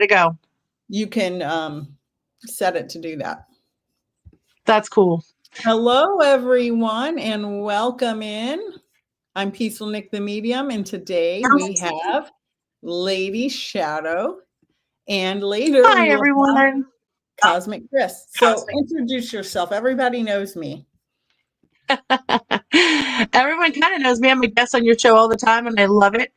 to go. You can set it to do that. That's cool. Hello, everyone, and welcome in. I'm Peaceful Nik the Medium, and today we have Lady Shadowe, and later hi everyone, Cosmic Chris. So introduce yourself. Everybody knows me. Everyone kind of knows me. I'm a guest on your show all the time, and I love it.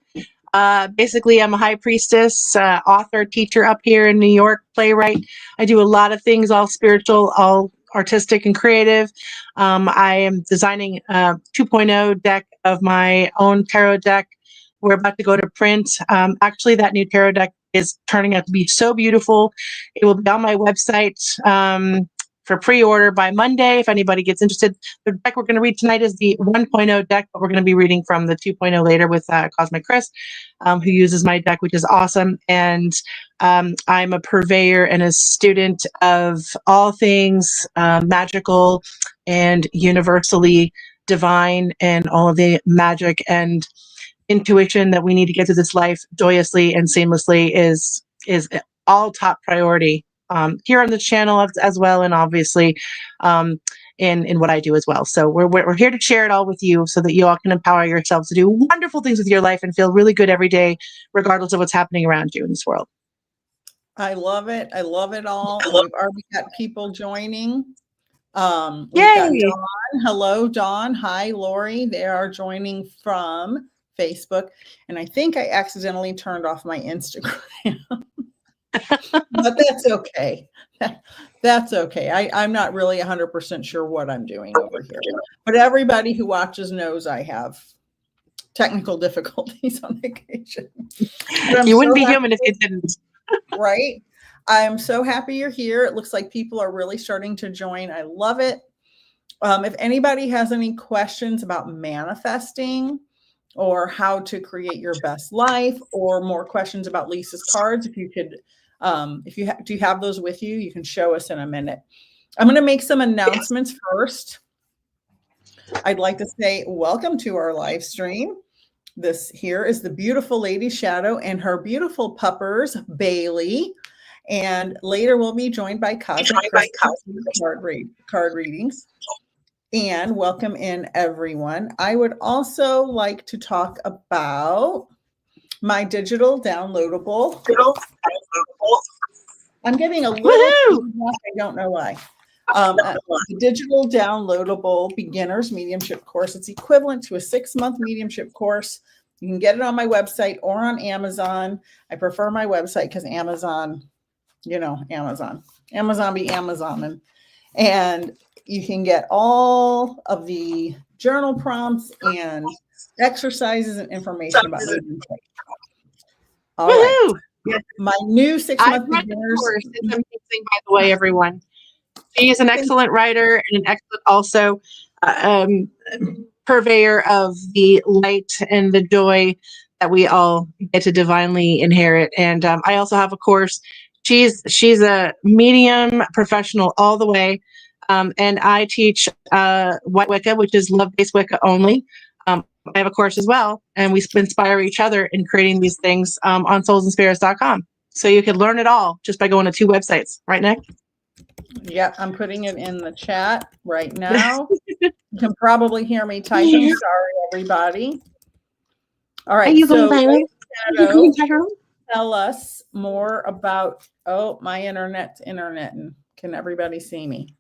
Basically, I'm a high priestess, author, teacher up here in New York, playwright. I do a lot of things, all spiritual, all artistic and creative. I am designing a 2.0 deck of my own tarot deck. We're about to go to print. Actually, that new tarot deck is turning out to be so beautiful. It will be on my website for pre-order by Monday. If anybody gets interested, the deck we're going to read tonight is the 1.0 deck, but we're going to be reading from the 2.0 later with Cosmic Chris, who uses my deck, which is awesome. And I'm a purveyor and a student of all things magical and universally divine, and all of the magic and intuition that we need to get through this life joyously and seamlessly is all top priority here on the channel as well, and obviously in what I do as well. So we're here to share it all with you so that you all can empower yourselves to do wonderful things with your life and feel really good every day, regardless of what's happening around you in this world. I love it. I love it all. We've already got people joining. We've got Dawn. Hello, Dawn. Hi, Lori. They are joining from Facebook. And I think I accidentally turned off my Instagram. But that's okay. That's okay. I'm not really 100% sure what I'm doing over here. But everybody who watches knows I have technical difficulties on occasion. You wouldn't be human if you didn't. Right? I'm so happy you're here. It looks like people are really starting to join. I love it. If anybody has any questions about manifesting or how to create your best life, or more questions about Lisa's cards, if you could, do you have those with you? You can show us in a minute. I'm going to make some announcements first. I'd like to say welcome to our live stream. This here is the beautiful Lady Shadowe and her beautiful puppers, Bailey. And later we'll be joined by Cosmic card readings. And welcome in, everyone. I would also like to talk about my digital downloadable. I'm getting a little feedback. I don't know why. The digital downloadable beginner's mediumship course. It's equivalent to a 6-month mediumship course. You can get it on my website or on Amazon. I prefer my website because Amazon, you know, Amazon be Amazon. And you can get all of the journal prompts and exercises and information about mediumship. All right. My new 6-month beginners. It's amazing, by the way, everyone. She is an excellent writer and an excellent also purveyor of the light and the joy that we all get to divinely inherit. And I also have a course. She's a medium professional all the way. And I teach White Wicca, which is love-based Wicca only. I have a course as well, and we inspire each other in creating these things on soulsandspirits.com. So you can learn it all just by going to 2 websites. Right, Nik? Yeah, I'm putting it in the chat right now. You can probably hear me typing. Sorry, everybody. All right. So tell us more about, oh, my internet's internet-ing. Can everybody see me?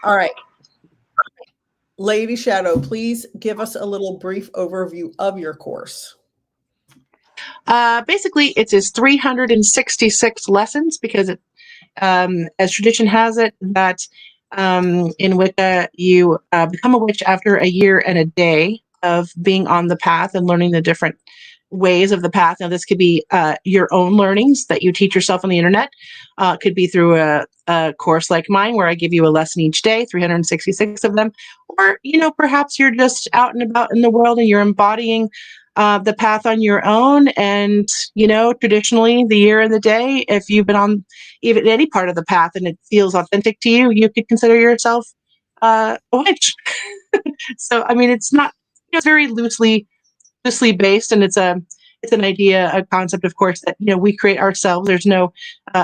All right. Lady Shadowe, please give us a little brief overview of your course. Basically, it is 366 lessons because, it, as tradition has it, that in Wicca, you become a witch after a year and a day of being on the path and learning the different ways of the path. Now, this could be your own learnings that you teach yourself on the internet. It could be through a course like mine, where I give you a lesson each day, 366 of them. Or, you know, perhaps you're just out and about in the world and you're embodying the path on your own. And, you know, traditionally, the year and the day, if you've been on even any part of the path and it feels authentic to you, you could consider yourself a witch. So, I mean, it's not, you know, it's very loosely based, and it's it's an idea, a concept, of course, that, we create ourselves. There's no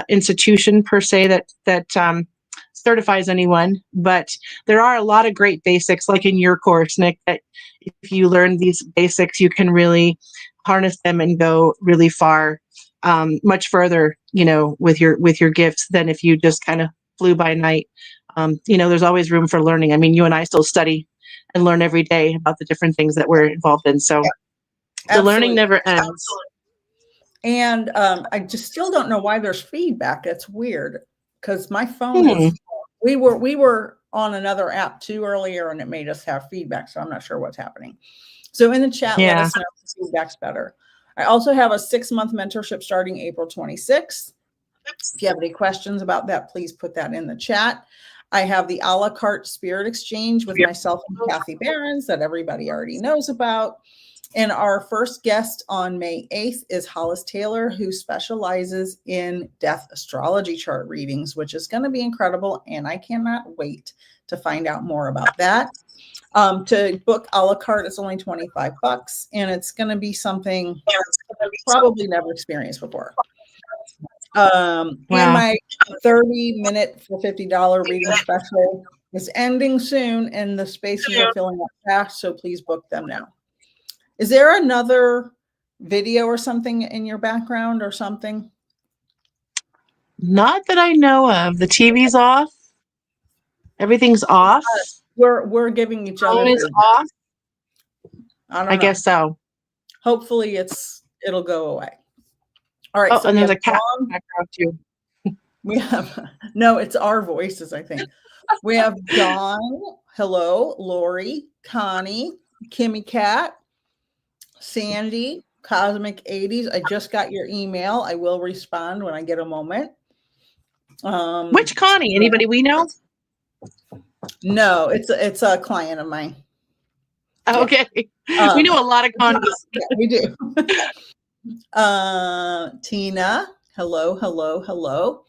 institution per se that certifies anyone, but there are a lot of great basics, like in your course, Nik, that if you learn these basics, you can really harness them and go really far, much further, with your gifts than if you just kind of flew by night. There's always room for learning. I mean, you and I still study and learn every day about the different things that we're involved in. So the learning never ends. And I just still don't know why there's feedback. That's weird, because my phone is, we were on another app too earlier, and it made us have feedback. So I'm not sure what's happening. So in the chat, let us know if the feedback's better. I also have a 6-month mentorship starting April 26th. If you have any questions about that, please put that in the chat. I have the a la carte spirit exchange with myself and Kathy Behrens that everybody already knows about. And our first guest on May 8th is Hollis Taylor, who specializes in death astrology chart readings, which is going to be incredible. And I cannot wait to find out more about that. To book a la carte, it's only $25, and it's going to be something probably never experienced before. And my 30-minute for $50 reading special is ending soon, and the spaces are filling up fast, so please book them now. Is there another video or something in your background or something? Not that I know of. The TV's off. Everything's off. We're giving each other. Phone is off. I guess so. Hopefully it'll go away. All right. So and there's a cat background too. We have it's our voices, I think. We have Dawn, hello, Lori, Connie, Kimmy Cat, Sandy, Cosmic 80s. I just got your email. I will respond when I get a moment. Which Connie? Anybody we know? No, it's a client of mine. Okay. We know a lot of Connies. Yeah, we do. Tina, hello.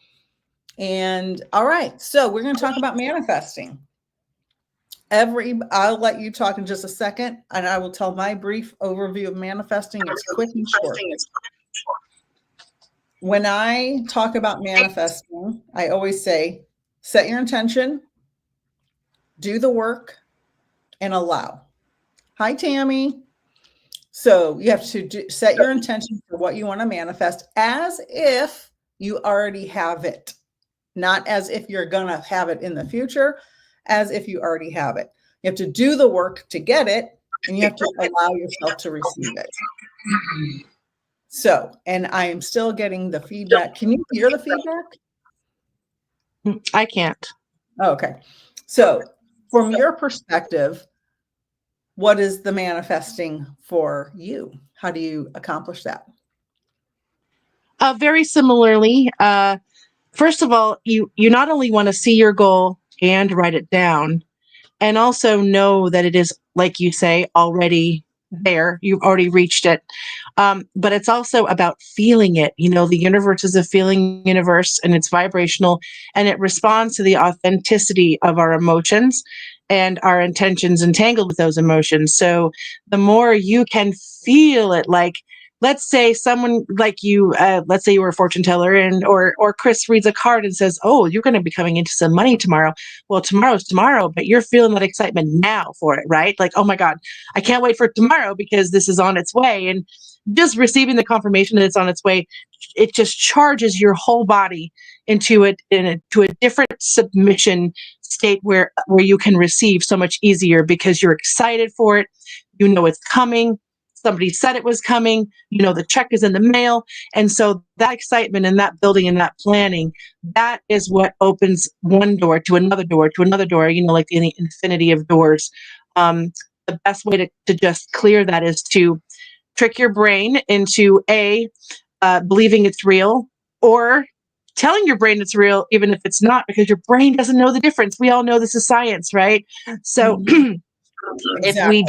And all right, so we're going to talk about manifesting. I'll let you talk in just a second, and I will tell my brief overview of manifesting. It's quick and short. When I talk about manifesting, I always say, set your intention, do the work, and allow. Hi, Tammy. So you have to set your intention for what you want to manifest as if you already have it, not as if you're going to have it in the future, as if you already have it. You have to do the work to get it, and you have to allow yourself to receive it. So, and I am still getting the feedback. Can you hear the feedback? I can't. Okay. So from your perspective, what is the manifesting for you? How do you accomplish that? Very similarly, first of all, you not only want to see your goal and write it down, and also know that it is, like you say, already there. You've already reached it. But it's also about feeling it. The universe is a feeling universe, and it's vibrational, and it responds to the authenticity of our emotions and our intentions entangled with those emotions. So the more you can feel it, like, let's say someone like you, let's say you were a fortune teller, or Chris reads a card and says, oh, you're going to be coming into some money tomorrow. Well, tomorrow's tomorrow, but you're feeling that excitement now for it, right? Like, oh my God, I can't wait for tomorrow because this is on its way. And just receiving the confirmation that it's on its way, it just charges your whole body into a different submission state where you can receive so much easier because you're excited for it. It's coming. Somebody said it was coming. The check is in the mail. And so that excitement and that building and that planning, that is what opens one door to another door to another door, like the infinity of doors. The best way to just clear that is to trick your brain into believing it's real, or telling your brain it's real, even if it's not, because your brain doesn't know the difference. We all know this is science, right? So Exactly.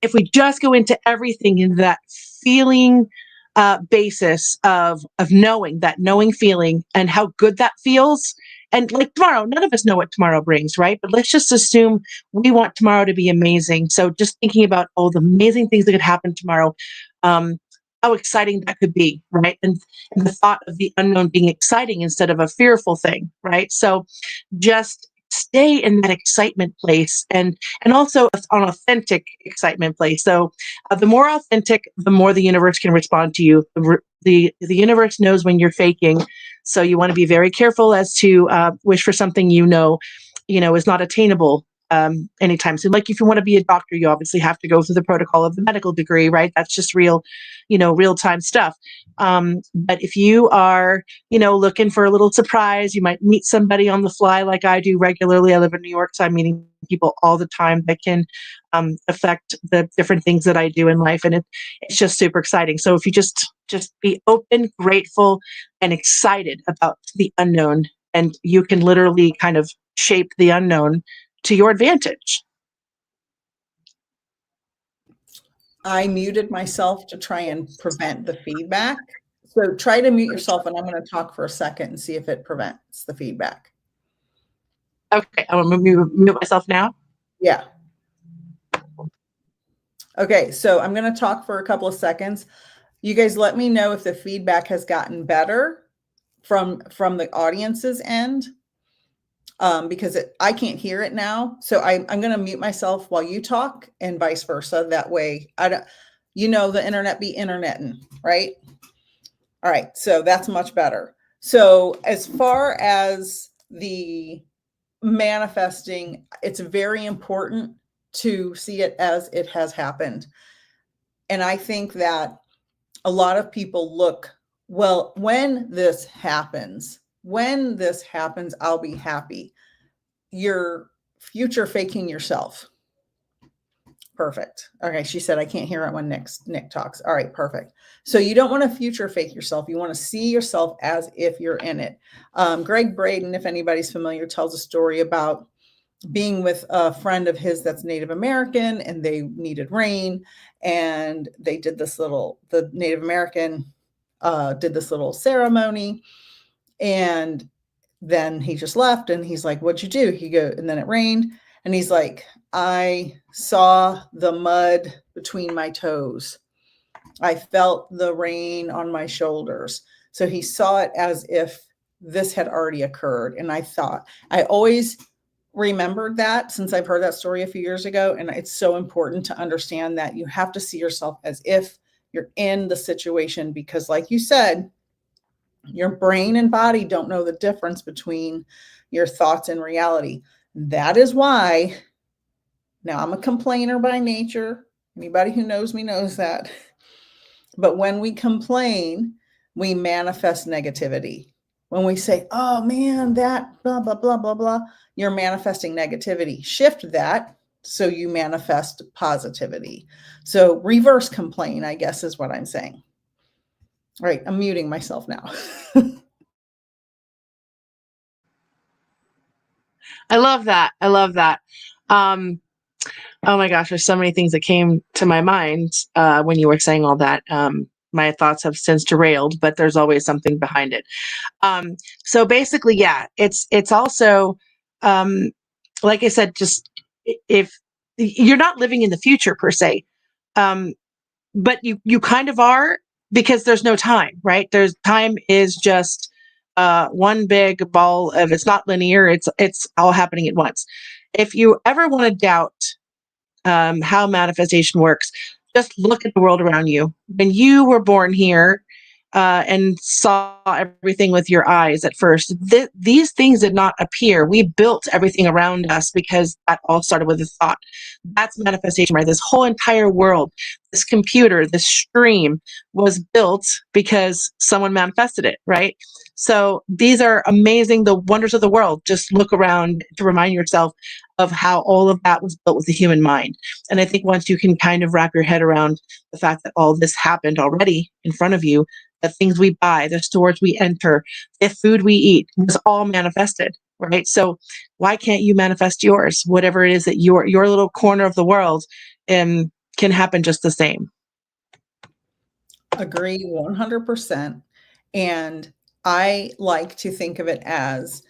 if we just go into everything in that feeling basis of knowing, that knowing feeling and how good that feels. And like tomorrow, none of us know what tomorrow brings, right? But let's just assume we want tomorrow to be amazing. So just thinking about, the amazing things that could happen tomorrow. how exciting that could be, right? And the thought of the unknown being exciting instead of a fearful thing, right? So just stay in that excitement place, and also an authentic excitement place. So the more authentic, the more the universe can respond to you. The universe knows when you're faking, so you want to be very careful as to wish for something is not attainable anytime soon. Like if you want to be a doctor, you obviously have to go through the protocol of the medical degree, right? That's just real time stuff. But if you are, looking for a little surprise, you might meet somebody on the fly like I do regularly. I live in New York, so I'm meeting people all the time that can affect the different things that I do in life. And it's just super exciting. So if you just be open, grateful, and excited about the unknown, and you can literally kind of shape the unknown to your advantage. I muted myself to try and prevent the feedback. So try to mute yourself, and I'm going to talk for a second and see if it prevents the feedback. Okay, I'm going to mute myself now. Yeah. Okay, so I'm going to talk for a couple of seconds. You guys let me know if the feedback has gotten better from the audience's end, because I can't hear it now. So I'm going to mute myself while you talk, and vice versa. That way, the internet be interneting, right? All right, so that's much better. So as far as the manifesting, it's very important to see it as it has happened. And I think that a lot of people look, well, when this happens, I'll be happy. You're future faking yourself. Perfect. Okay, she said, I can't hear it when Nik talks. All right, perfect. So you don't want to future fake yourself. You want to see yourself as if you're in it. Greg Braden, if anybody's familiar, tells a story about being with a friend of his that's Native American, and they needed rain. And they did the Native American did this little ceremony. And then he just left, and he's like, what'd you do? And then it rained. And he's like, I saw the mud between my toes. I felt the rain on my shoulders. So he saw it as if this had already occurred. And I always remembered that, since I've heard that story a few years ago. And it's so important to understand that you have to see yourself as if you're in the situation, because like you said, your brain and body don't know the difference between your thoughts and reality. That is why, now I'm a complainer by nature. Anybody who knows me knows that. But when we complain, we manifest negativity. When we say, oh man, that blah, blah, blah, blah, blah, you're manifesting negativity. Shift that so you manifest positivity. So reverse complain, I guess, is what I'm saying. All right, I'm muting myself now. I love that. Oh my gosh, there's so many things that came to my mind when you were saying all that. My thoughts have since derailed, but there's always something behind it. So basically, yeah, it's also, like I said, just if you're not living in the future per se, but you kind of are, because there's no time, right? Time is just one big ball of, it's not linear. It's all happening at once. If you ever want to doubt how manifestation works, just look at the world around you. When you were born here and saw everything with your eyes at first, these things did not appear. We built everything around us because that all started with a thought. That's manifestation, right? This whole entire world, this computer, this stream was built because someone manifested it, right? So these are amazing, the wonders of the world. Just look around to remind yourself of how all of that was built with the human mind. And I think once you can kind of wrap your head around the fact that all this happened already in front of you, the things we buy, the stores we enter, the food we eat was all manifested, right? So why can't you manifest yours? Whatever it is that your little corner of the world can happen just the same. Agree 100%. And I like to think of it as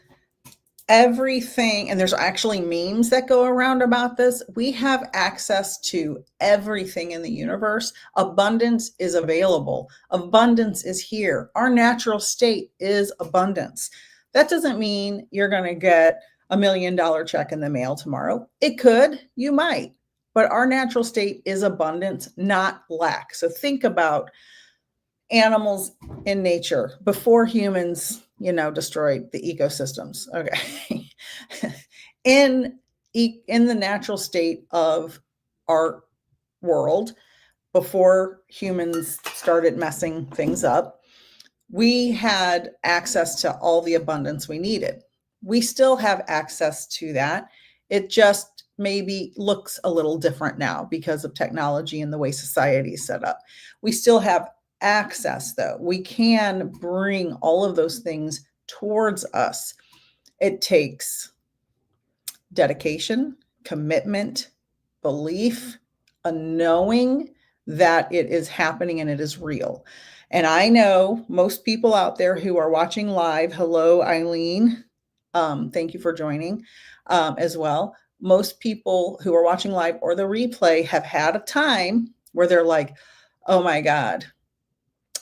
everything, and there's actually memes that go around about this. We have access to everything in the universe. Abundance is available. Abundance is here. Our natural state is abundance. That doesn't mean you're going to get $1 million check in the mail tomorrow. It could, you might, but our natural state is abundance, not lack. So think about animals in nature before humans, destroyed the ecosystems. Okay. in the natural state of our world, before humans started messing things up, we had access to all the abundance we needed. We still have access to that. It just maybe looks a little different now because of technology and the way society is set up. We still have access, though. We can bring all of those things towards us. It takes dedication, commitment, belief, a knowing that it is happening and it is real. And I know most people out there who are watching live, hello, Eileen. Thank you for joining as well. Most people who are watching live or the replay have had a time where they're like, oh my God,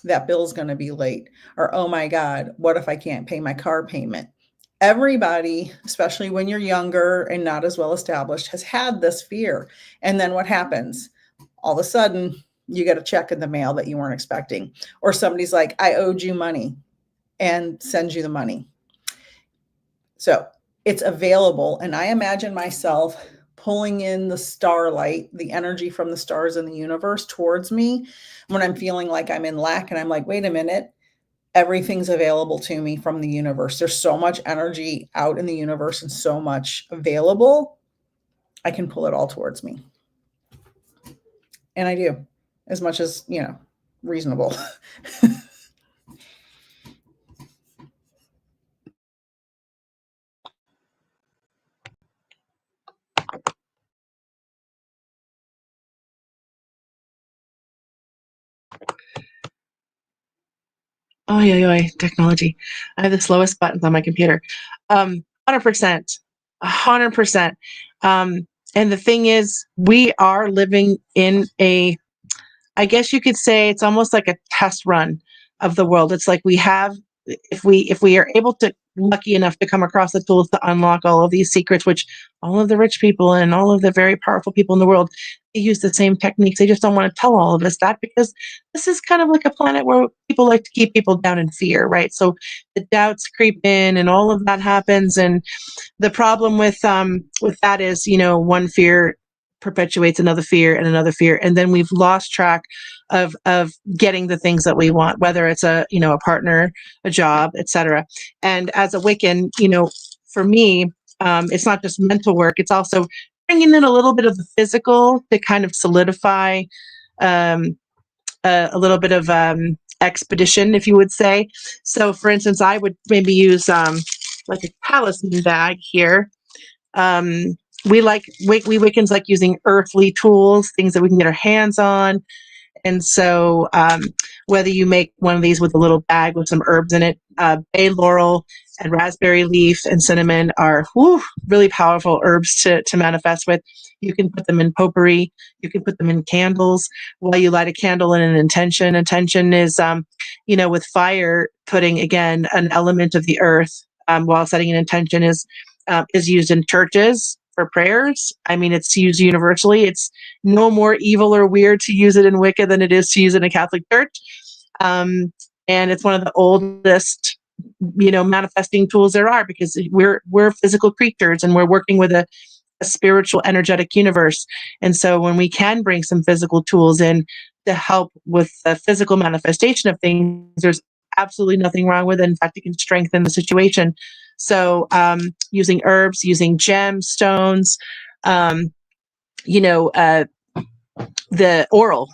that bill's going to be late. Or, oh my God, what if I can't pay my car payment? Everybody, especially when you're younger and not as well established, has had this fear. And then what happens? All of a sudden, you get a check in the mail that you weren't expecting. Or somebody's like, I owed you money, and sends you the money. So it's available. And I imagine myself pulling in the starlight, the energy from the stars in the universe towards me when I'm feeling like I'm in lack. And I'm like, wait a minute, everything's available to me from the universe. There's so much energy out in the universe and so much available. I can pull it all towards me. And I do, as much as, reasonable. Oh yeah, technology. I have the slowest buttons on my computer. 100%, 100%. And the thing is, we are living in I guess you could say it's almost like a test run of the world. It's like we have, if we are able to, lucky enough to come across the tools to unlock all of these secrets, which all of the rich people and all of the very powerful people in the world, they use the same techniques. They just don't want to tell all of us that because this is kind of like a planet where people like to keep people down in fear, right? So the doubts creep in and all of that happens. And the problem with that is, one fear perpetuates another fear and another fear, and then we've lost track of getting the things that we want, whether it's a partner, a job, etc. And as a Wiccan, for me, it's not just mental work, it's also bringing in a little bit of the physical to kind of solidify a little bit of expedition, if you would say. So for instance, I would maybe use like a talisman bag here. We Wiccans like using earthly tools, things that we can get our hands on. And so whether you make one of these with a little bag with some herbs in it, bay laurel and raspberry leaf and cinnamon are really powerful herbs to manifest with. You can put them in potpourri. You can put them in candles. While you light a candle in an intention. Intention is, with fire, putting, again, an element of the earth while setting an intention is used in churches for prayers. I mean, it's used universally. It's no more evil or weird to use it in Wicca than it is to use it in a Catholic church. And it's one of the oldest, manifesting tools there are, because we're physical creatures and we're working with a spiritual, energetic universe. And so when we can bring some physical tools in to help with the physical manifestation of things, there's absolutely nothing wrong with it. In fact, it can strengthen the situation. So using herbs, using gemstones, the aural,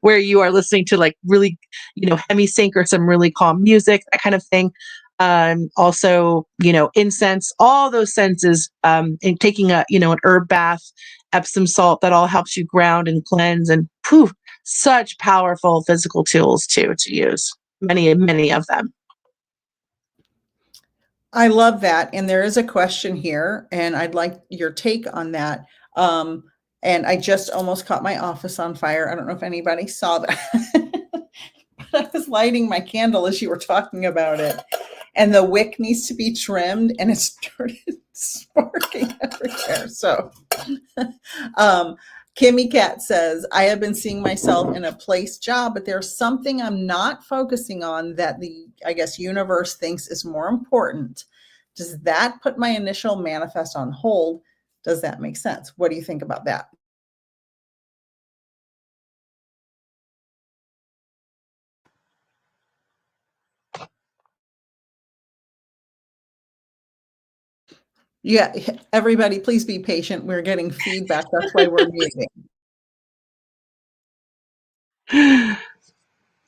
where you are listening to like really, hemisync or some really calm music, that kind of thing. Also, incense, all those senses, and taking an herb bath, Epsom salt, that all helps you ground and cleanse, and such powerful physical tools to use. Many of them. I love that. And there is a question here, and I'd like your take on that. And I just almost caught my office on fire. I don't know if anybody saw that. But I was lighting my candle as you were talking about it. And the wick needs to be trimmed, and it started sparking everywhere. So Kimmy Cat says, I have been seeing myself in a place job, but there's something I'm not focusing on that the, I guess, universe thinks is more important. Does that put my initial manifest on hold? Does that make sense? What do you think about that? Yeah, everybody, please be patient. We're getting feedback. That's why we're muting.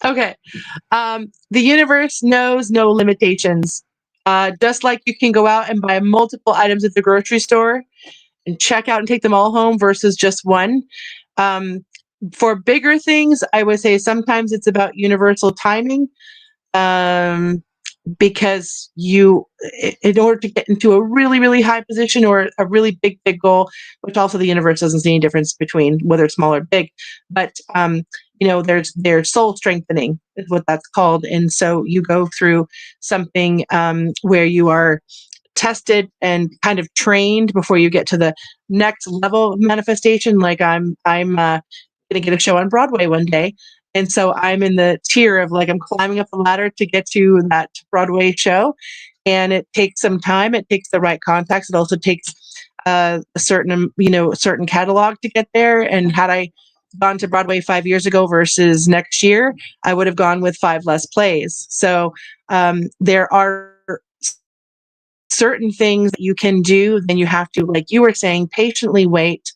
Okay. The universe knows no limitations. Just like you can go out and buy multiple items at the grocery store and check out and take them all home versus just one. Um, for bigger things, I would say sometimes it's about universal timing. Um, because in order to get into a really, really high position or a really big, big goal, which also the universe doesn't see any difference between whether it's small or big, but there's soul strengthening is what that's called. And so you go through something where you are tested and kind of trained before you get to the next level of manifestation. Like I'm gonna get a show on Broadway one day. And so I'm in the tier of like I'm climbing up the ladder to get to that Broadway show. And it takes some time. It takes the right contacts. It also takes a certain catalog to get there. And had I gone to Broadway 5 years ago versus next year, I would have gone with 5 less plays. So there are certain things that you can do, then you have to, like you were saying, patiently wait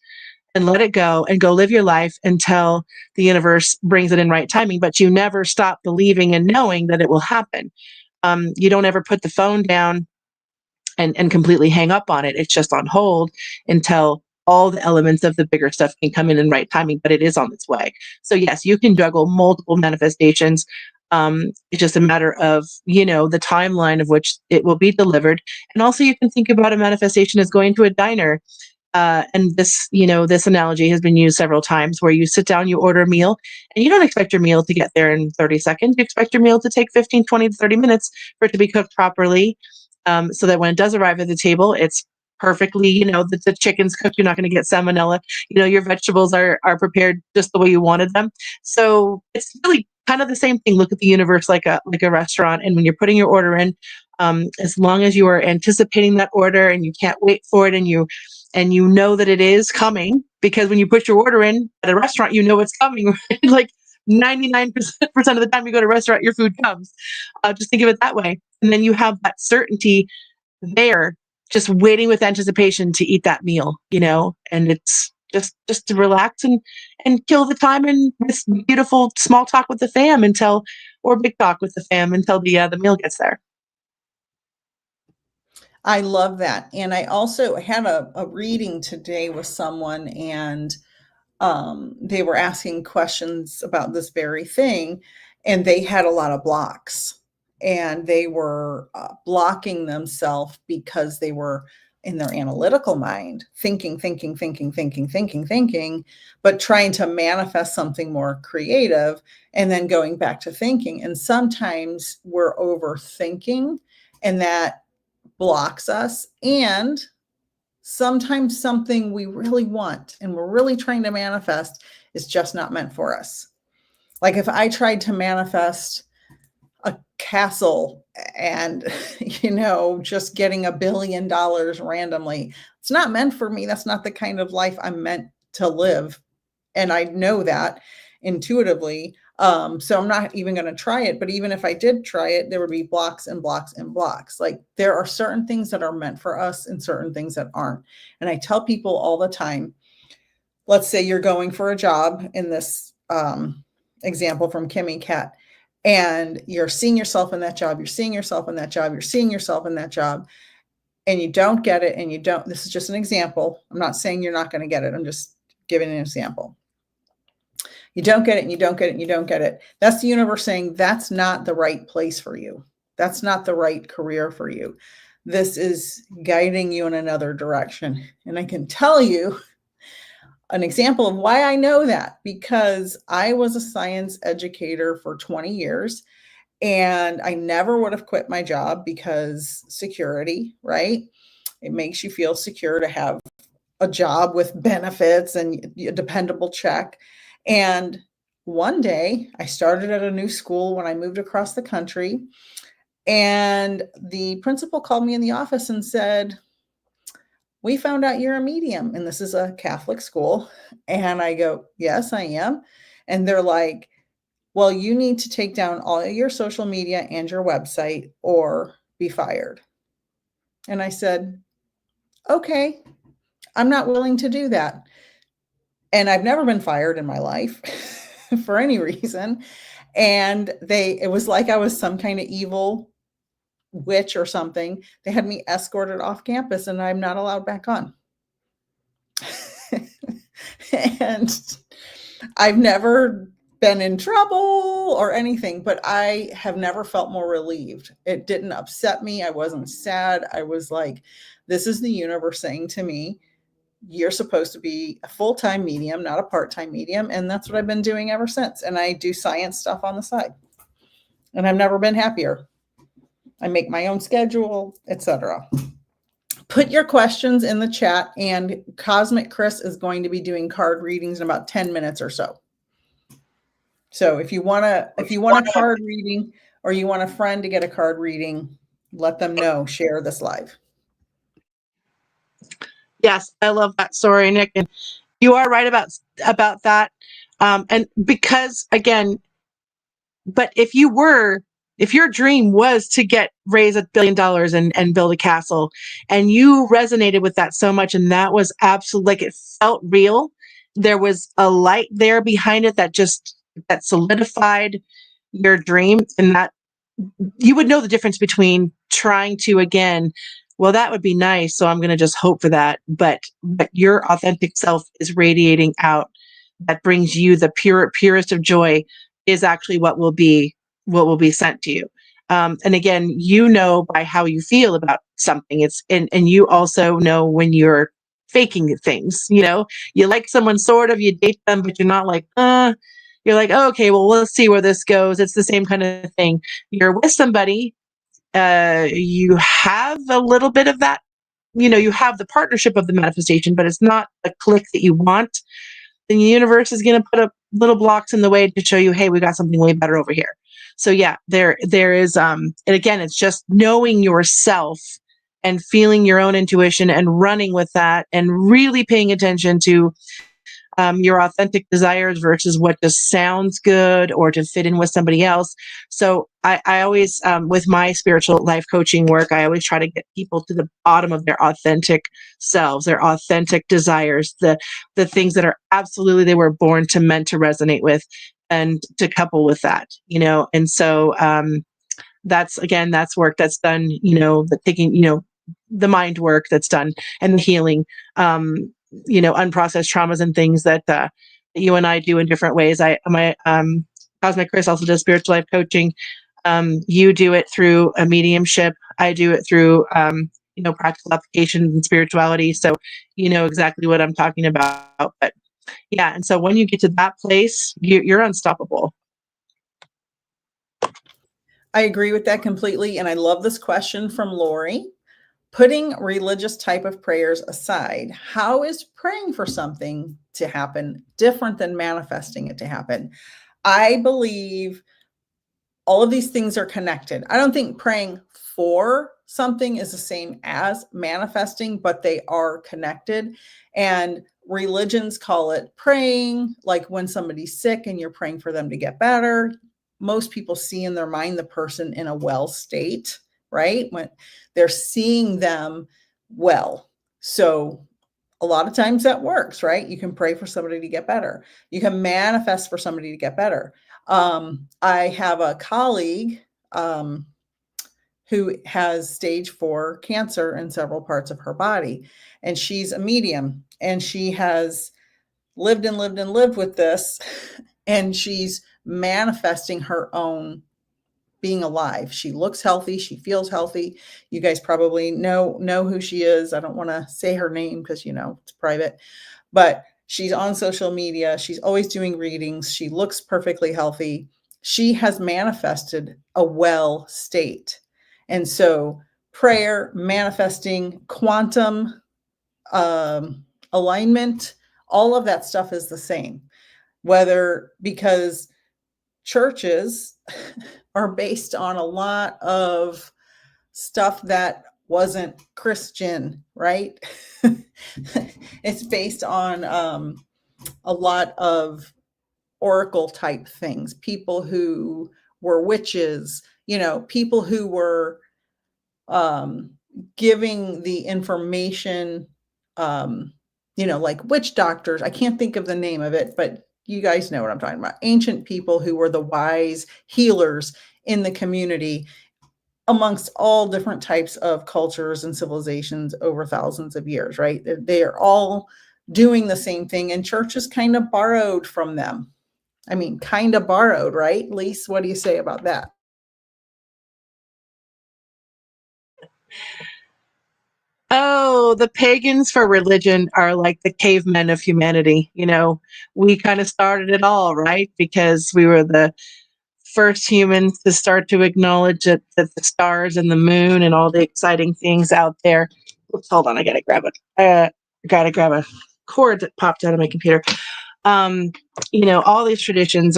and let it go and go live your life until the universe brings it in right timing. But you never stop believing and knowing that it will happen. You don't ever put the phone down and completely hang up on it. It's just on hold until all the elements of the bigger stuff can come in right timing, but it is on its way. So yes, you can juggle multiple manifestations. It's just a matter of, the timeline of which it will be delivered. And also you can think about a manifestation as going to a diner. And this analogy has been used several times where you sit down, you order a meal, and you don't expect your meal to get there in 30 seconds. You expect your meal to take 15, 20, 30 minutes for it to be cooked properly. So that when it does arrive at the table, it's perfectly, the chicken's cooked. You're not going to get salmonella. Your vegetables are prepared just the way you wanted them. So it's really kind of the same thing. Look at the universe like a restaurant. And when you're putting your order in, as long as you are anticipating that order and you can't wait for it, and you know that it is coming, because when you put your order in at a restaurant, you know it's coming, right? Like 99% of the time you go to a restaurant, your food comes. Just think of it that way. And then you have that certainty there, just waiting with anticipation to eat that meal, and it's just to relax and kill the time in this beautiful small talk with the fam or big talk with the fam until the meal gets there. I love that. And I also had a reading today with someone, and they were asking questions about this very thing, and they had a lot of blocks, and they were blocking themselves because they were in their analytical mind, thinking, but trying to manifest something more creative, and then going back to thinking. And sometimes we're overthinking, and that blocks us. And sometimes something we really want and we're really trying to manifest is just not meant for us. Like if I tried to manifest a castle and, just getting $1 billion randomly, it's not meant for me. That's not the kind of life I'm meant to live. And I know that intuitively. So I'm not even going to try it. But even if I did try it, there would be blocks and blocks and blocks. Like there are certain things that are meant for us and certain things that aren't. And I tell people all the time, let's say you're going for a job in this example from Kimmy Cat, and you're seeing yourself in that job, you're seeing yourself in that job, you're seeing yourself in that job, and you don't get it. And this is just an example. I'm not saying you're not going to get it. I'm just giving an example. You don't get it, and you don't get it, and you don't get it. That's the universe saying that's not the right place for you. That's not the right career for you. this is guiding you in another direction. And I can tell you an example of why I know that, because I was a science educator for 20 years and I never would have quit my job because security, right? It makes you feel secure to have a job with benefits and a dependable check. And one day I started at a new school when I moved across the country, and the principal called me in the office and said, "We found out you're a medium, and this is a Catholic school." And I go, "Yes, I am." And they're like, "Well, you need to take down all your social media and your website or be fired." And I said, "Okay, I'm not willing to do that." And I've never been fired in my life for any reason. And it was like I was some kind of evil witch or something. They had me escorted off campus and I'm not allowed back on. And I've never been in trouble or anything, but I have never felt more relieved. It didn't upset me. I wasn't sad. I was like, this is the universe saying to me, you're supposed to be a full-time medium, not a part-time medium. And that's what I've been doing ever since. And I do science stuff on the side. And I've never been happier. I make my own schedule, etc. Put your questions in the chat, and Cosmic Chris is going to be doing card readings in about 10 minutes or so. So if you want a card reading, or you want a friend to get a card reading, let them know, share this live. Yes, I love that story, Nik, and you are right about that. And because, again, but if your dream was to raise $1 billion and build a castle, and you resonated with that so much, and that was absolutely, like, it felt real, there was a light there behind it that solidified your dream, and that you would know the difference between trying to, again, well, that would be nice, so I'm going to just hope for that. But your authentic self is radiating out. That brings you the purest of joy is actually what will be sent to you. And again, you know by how you feel about something. And you also know when you're faking things. You like someone, sort of, you date them, but you're not like, you're like, oh, okay, well, let's see where this goes. It's the same kind of thing. You're with somebody, you have a little bit of that, you have the partnership of the manifestation, but it's not the click that you want. Then the universe is going to put up little blocks in the way to show you, hey, we got something way better over here. So yeah, there is, and again, it's just knowing yourself and feeling your own intuition and running with that and really paying attention to your authentic desires versus what just sounds good or to fit in with somebody else. So I always, with my spiritual life coaching work, I always try to get people to the bottom of their authentic selves, their authentic desires, the things that are absolutely they were born meant to resonate with, and to couple with that, And so that's work that's done, the taking, the mind work that's done, and the healing. Unprocessed traumas and things that you and I do in different ways. My Cosmic Chris also does spiritual life coaching. You do it through a mediumship. I do it through practical applications and spirituality. So you know exactly what I'm talking about. But yeah, and so when you get to that place, you're unstoppable. I agree with that completely, and I love this question from Lori. Putting religious type of prayers aside, how is praying for something to happen different than manifesting it to happen? I believe all of these things are connected. I don't think praying for something is the same as manifesting, but they are connected. And religions call it praying, like when somebody's sick and you're praying for them to get better. Most people see in their mind the person in a well state, right? When they're seeing them well. So a lot of times that works, right? You can pray for somebody to get better. You can manifest for somebody to get better. I have a colleague who has stage 4 cancer in several parts of her body, and she's a medium, and she has lived and lived with this, and she's manifesting her own being alive. She looks healthy. She feels healthy. You guys probably know who she is. I don't want to say her name because, it's private, but she's on social media. She's always doing readings. She looks perfectly healthy. She has manifested a well state. And so prayer, manifesting, quantum alignment, all of that stuff is the same. Because churches are based on a lot of stuff that wasn't Christian, right? It's based on a lot of oracle type things, people who were witches, people who were giving the information, like witch doctors. I can't think of the name of it, but you guys know what I'm talking about. Ancient people who were the wise healers in the community amongst all different types of cultures and civilizations over thousands of years, right? They are all doing the same thing, and churches kind of borrowed from them. I mean, kind of borrowed, right? Lise, what do you say about that? Oh, the pagans for religion are like the cavemen of humanity. We kind of started it all, right? Because we were the first humans to start to acknowledge that the stars and the moon and all the exciting things out there. Oops, hold on, I gotta grab a cord that popped out of my computer. All these traditions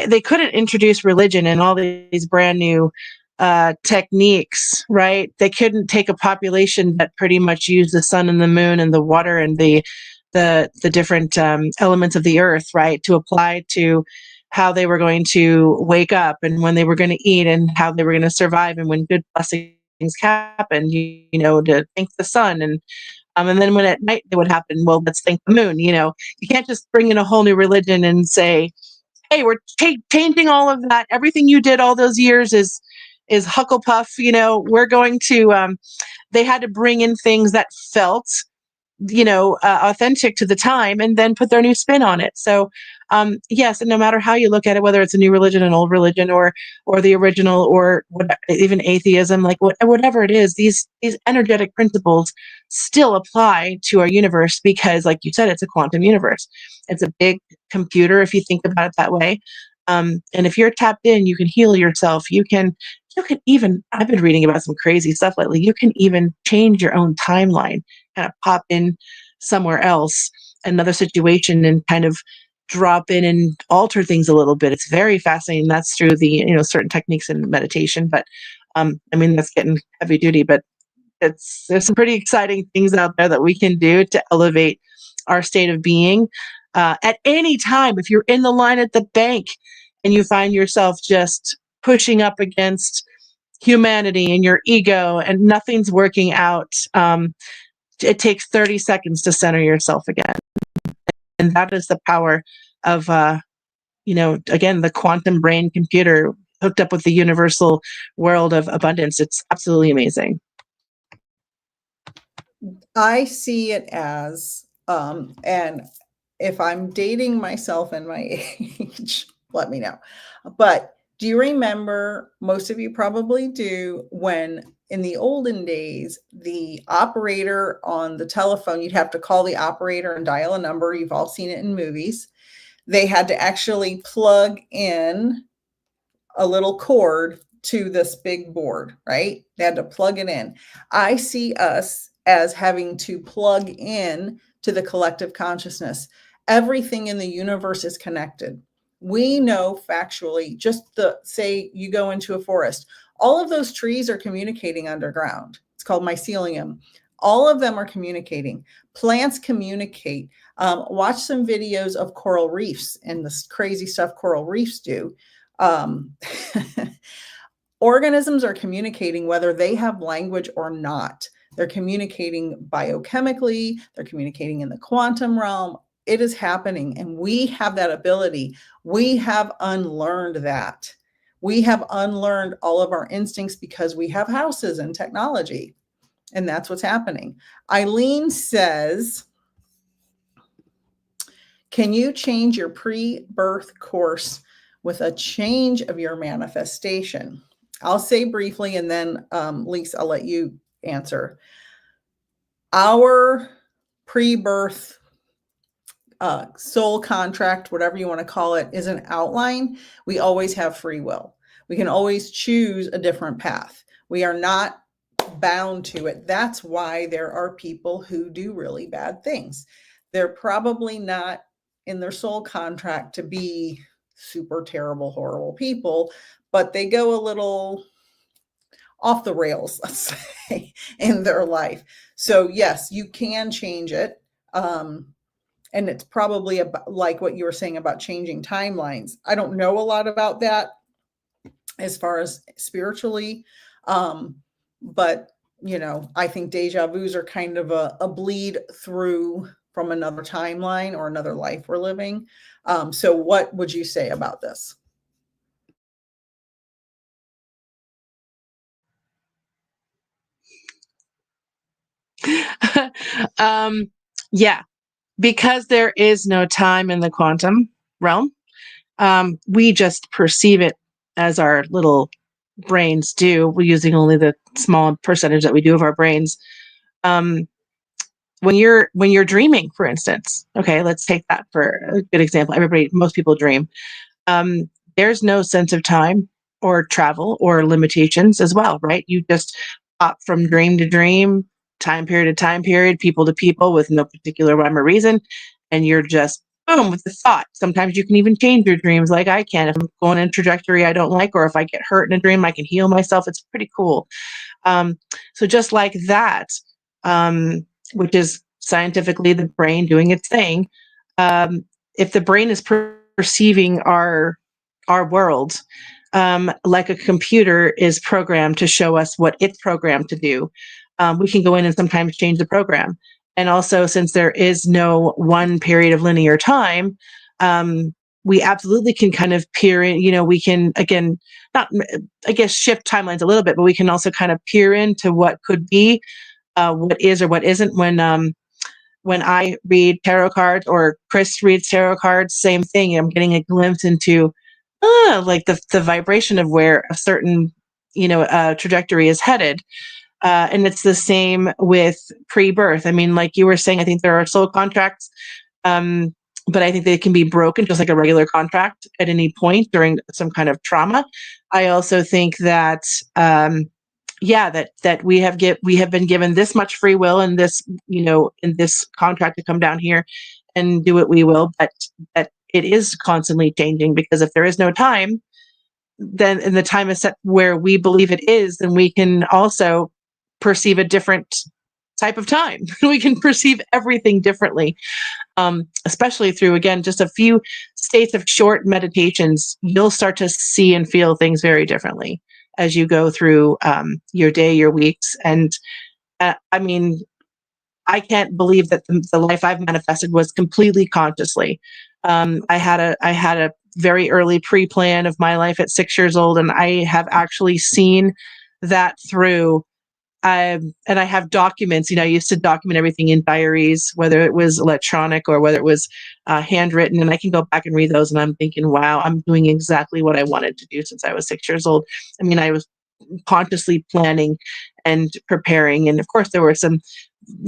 they couldn't introduce religion and all these brand new techniques, right? They couldn't take a population that pretty much used the sun and the moon and the water and the different elements of the earth, right, to apply to how they were going to wake up and when they were going to eat and how they were going to survive and when good blessings happened, to thank the sun and then when at night they would happen, well, let's thank the moon. You can't just bring in a whole new religion and say, hey, we're changing all of that. Everything you did all those years is Hucklepuff. We're going to. They had to bring in things that felt authentic to the time and then put their new spin on it. So yes, and no matter how you look at it, whether it's a new religion, an old religion, or the original, or even atheism, like whatever it is, these energetic principles still apply to our universe because, like you said, it's a quantum universe. It's a big computer if you think about it that way. And if you're tapped in, you can heal yourself. You can even, I've been reading about some crazy stuff lately. You can even change your own timeline, kind of pop in somewhere else, another situation, and kind of drop in and alter things a little bit. It's very fascinating. That's through the, certain techniques in meditation. But that's getting heavy duty, but there's some pretty exciting things out there that we can do to elevate our state of being at any time. If you're in the line at the bank and you find yourself just pushing up against humanity and your ego and nothing's working out, it takes 30 seconds to center yourself again. And that is the power of, again, the quantum brain computer hooked up with the universal world of abundance. It's absolutely amazing. I see it as, and if I'm dating myself and my age, let me know. But do you remember, most of you probably do, when in the olden days, the operator on the telephone, you'd have to call the operator and dial a number. You've all seen it in movies. They had to actually plug in a little cord to this big board, right? They had to plug it in. I see us as having to plug in to the collective consciousness. Everything in the universe is connected. We know factually, just say you go into a forest, all of those trees are communicating underground. It's called mycelium. All of them are communicating. Plants communicate. Watch some videos of coral reefs and this crazy stuff coral reefs do. Organisms are communicating whether they have language or not. They're communicating biochemically. They're communicating in the quantum realm. It is happening, and we have that ability. We have unlearned that. We have unlearned all of our instincts because we have houses and technology, and that's what's happening. Eileen says, can you change your pre-birth course with a change of your manifestation? I'll say briefly, and then Lisa, I'll let you answer. Our pre-birth soul contract, whatever you want to call it, is an outline. We always have free will. We can always choose a different path. We are not bound to it. That's why there are people who do really bad things. They're probably not in their soul contract to be super terrible, horrible people, but they go a little off the rails, let's say, in their life. So yes, you can change it. And it's probably about, like what you were saying about changing timelines. I don't know a lot about that as far as spiritually. But, you know, I think deja vus are kind of a bleed through from another timeline or another life we're living. So what would you say about this? Yeah, because there is no time in the quantum realm, we just perceive it as our little brains do. We're using only the small percentage that we do of our brains. When you're dreaming, for instance, okay, let's take that for a good example. Most people dream. There's no sense of time or travel or limitations as well, right? You just hop from dream to dream, time period to time period, people to people with no particular rhyme or reason. And you're just boom with the thought. Sometimes you can even change your dreams like I can. If I'm going in a trajectory I don't like, or if I get hurt in a dream, I can heal myself. It's pretty cool. So just like that, which is scientifically the brain doing its thing, if the brain is perceiving our world, like a computer is programmed to show us what it's programmed to do, we can go in and sometimes change the program. And also, since there is no one period of linear time, we absolutely can kind of peer in. You know, we can, again, not, I guess, shift timelines a little bit, but we can also kind of peer into what could be, what is or what isn't. When I read tarot cards or Chris reads tarot cards, same thing. I'm getting a glimpse into like the vibration of where a certain, trajectory is headed. And it's the same with pre-birth. I mean, like you were saying, I think there are soul contracts, but I think they can be broken just like a regular contract at any point during some kind of trauma. I also think that, that we have been given this much free will in this, in this contract to come down here and do what we will, but that it is constantly changing, because if there is no time, then and the time is set where we believe it is, then we can also perceive a different type of time. We can perceive everything differently, especially through, again, just a few states of short meditations. You'll start to see and feel things very differently as you go through your day, your weeks. And I mean, I can't believe that the life I've manifested was completely consciously. I had a very early pre-plan of my life at 6 years old, and I have actually seen that through. And I have documents. I used to document everything in diaries, whether it was electronic or whether it was handwritten. And I can go back and read those, and I'm thinking, wow, I'm doing exactly what I wanted to do since I was 6 years old. I mean, I was consciously planning and preparing, and of course, there were some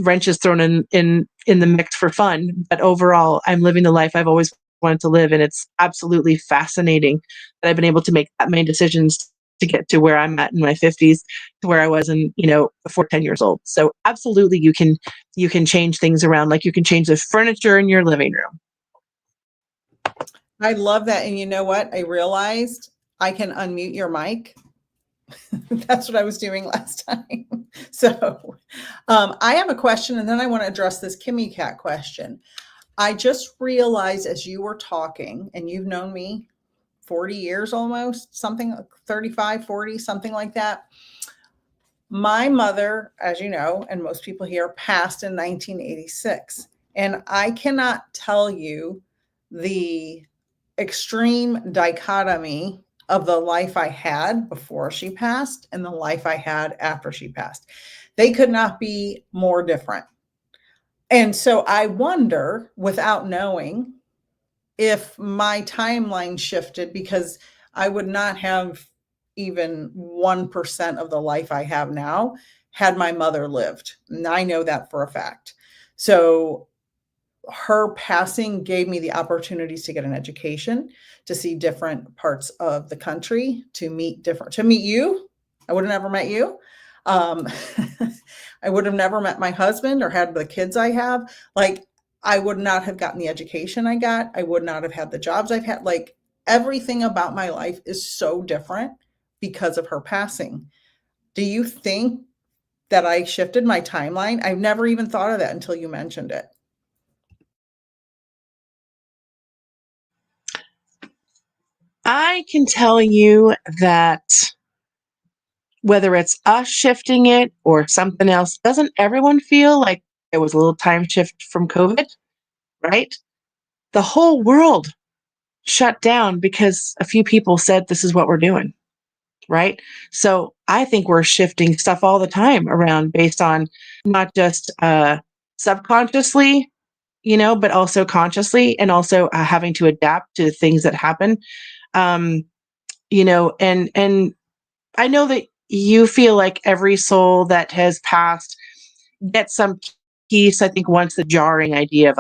wrenches thrown in the mix for fun. But overall, I'm living the life I've always wanted to live, and it's absolutely fascinating that I've been able to make that many decisions to get to where I'm at in my 50s, to where I was in, before 10 years old. So absolutely, you can change things around, like you can change the furniture in your living room. I love that. And you know what? I realized I can unmute your mic. That's what I was doing last time. So I have a question, and then I want to address this Kimmy Cat question. I just realized as you were talking, and you've known me 40 years almost, something 35, 40, something like that. My mother, as you know, and most people here, passed in 1986. And I cannot tell you the extreme dichotomy of the life I had before she passed and the life I had after she passed. They could not be more different. And so I wonder, without knowing, if my timeline shifted, because I would not have even 1% of the life I have now had my mother lived. And I know that for a fact. So her passing gave me the opportunities to get an education, to see different parts of the country, to meet you. I would have never met you. Um, I would have never met my husband or had the kids I have. Like, I would not have gotten the education I got. I would not have had the jobs I've had. Like, everything about my life is so different because of her passing. Do you think that I shifted my timeline? I've never even thought of that until you mentioned it. I can tell you that whether it's us shifting it or something else, doesn't everyone feel like there was a little time shift from COVID, right? The whole world shut down because a few people said this is what we're doing, right? So I think we're shifting stuff all the time around based on not just subconsciously, but also consciously, and also having to adapt to things that happen. Um, and I know that you feel like every soul that has passed gets some peace. I think once the jarring idea of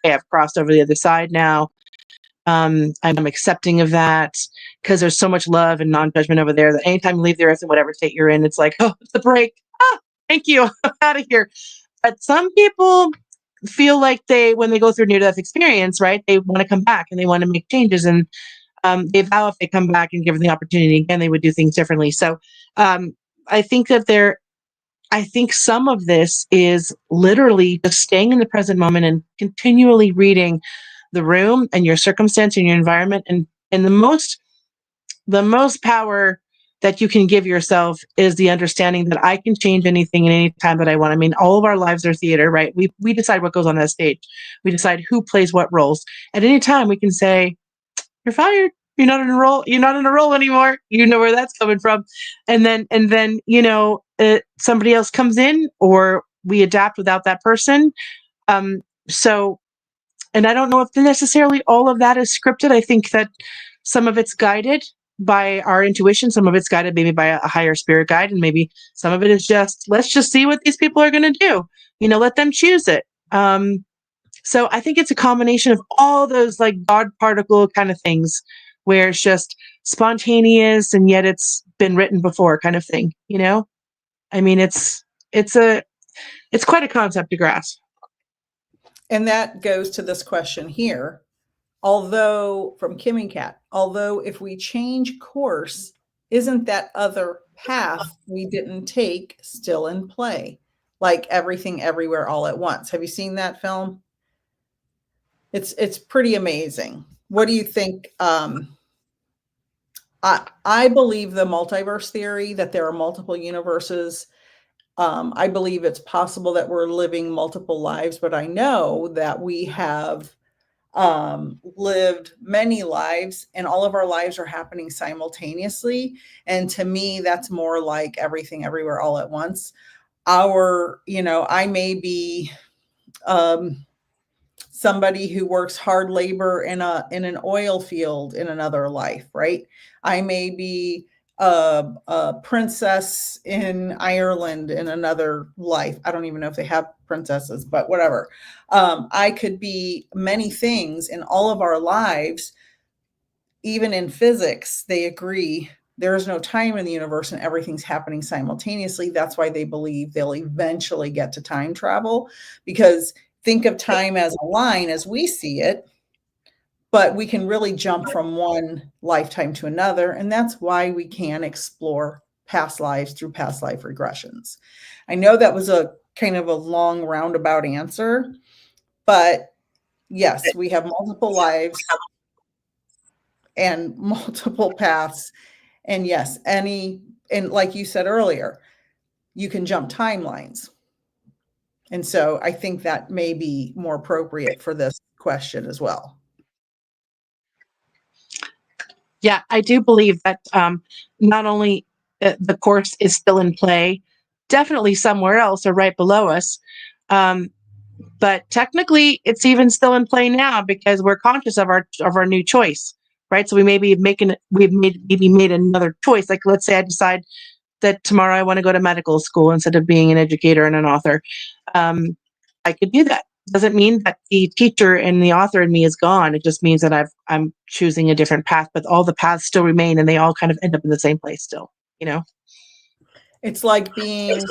I've crossed over the other side now. I'm accepting of that because there's so much love and non-judgment over there that anytime you leave the earth in whatever state you're in, it's like, oh, it's a break. Ah, thank you. I'm out of here. But some people feel like when they go through near-death experience, right, they want to come back and they want to make changes. And they vow if they come back and given the opportunity again, they would do things differently. So um, I think that I think some of this is literally just staying in the present moment and continually reading the room and your circumstance and your environment. And the most power that you can give yourself is the understanding that I can change anything at any time that I want. I mean, all of our lives are theater, right? We decide what goes on that stage. We decide who plays what roles. At any time we can say, you're fired. You're not in a role. You're not in a role anymore. You know where that's coming from. And then, somebody else comes in or we adapt without that person. So, and I don't know if necessarily all of that is scripted. I think that some of it's guided by our intuition. Some of it's guided maybe by a higher spirit guide. And maybe some of it is just, let's just see what these people are going to do. Let them choose it. So I think it's a combination of all those like God particle kind of things where it's just spontaneous and yet it's been written before kind of thing, I mean, it's quite a concept to grasp. And that goes to this question here. Although, from Kimmy Cat, although if we change course, isn't that other path we didn't take still in play? Like Everything Everywhere All at Once. Have you seen that film? It's pretty amazing. What do you think? I believe the multiverse theory, that there are multiple universes. I believe it's possible that we're living multiple lives, but I know that we have lived many lives and all of our lives are happening simultaneously. And to me, that's more like Everything Everywhere All at Once. I may be somebody who works hard labor in an oil field in another life, right? I may be a princess in Ireland in another life. I don't even know if they have princesses, but whatever. I could be many things in all of our lives. Even in physics, they agree there is no time in the universe and everything's happening simultaneously. That's why they believe they'll eventually get to time travel, because think of time as a line as we see it, but we can really jump from one lifetime to another. And that's why we can explore past lives through past life regressions. I know that was a kind of a long roundabout answer, but yes, we have multiple lives and multiple paths. And yes, and like you said earlier, you can jump timelines. And so I think that may be more appropriate for this question as well. Yeah, I do believe that not only the course is still in play, definitely somewhere else or right below us, but technically it's even still in play now because we're conscious of our new choice, right? So we've maybe made another choice. Like, let's say I decide that tomorrow I want to go to medical school instead of being an educator and an author. I could do that. Doesn't mean that the teacher and the author in me is gone. It just means that I'm choosing a different path, but all the paths still remain, and they all kind of end up in the same place still, you know? It's like being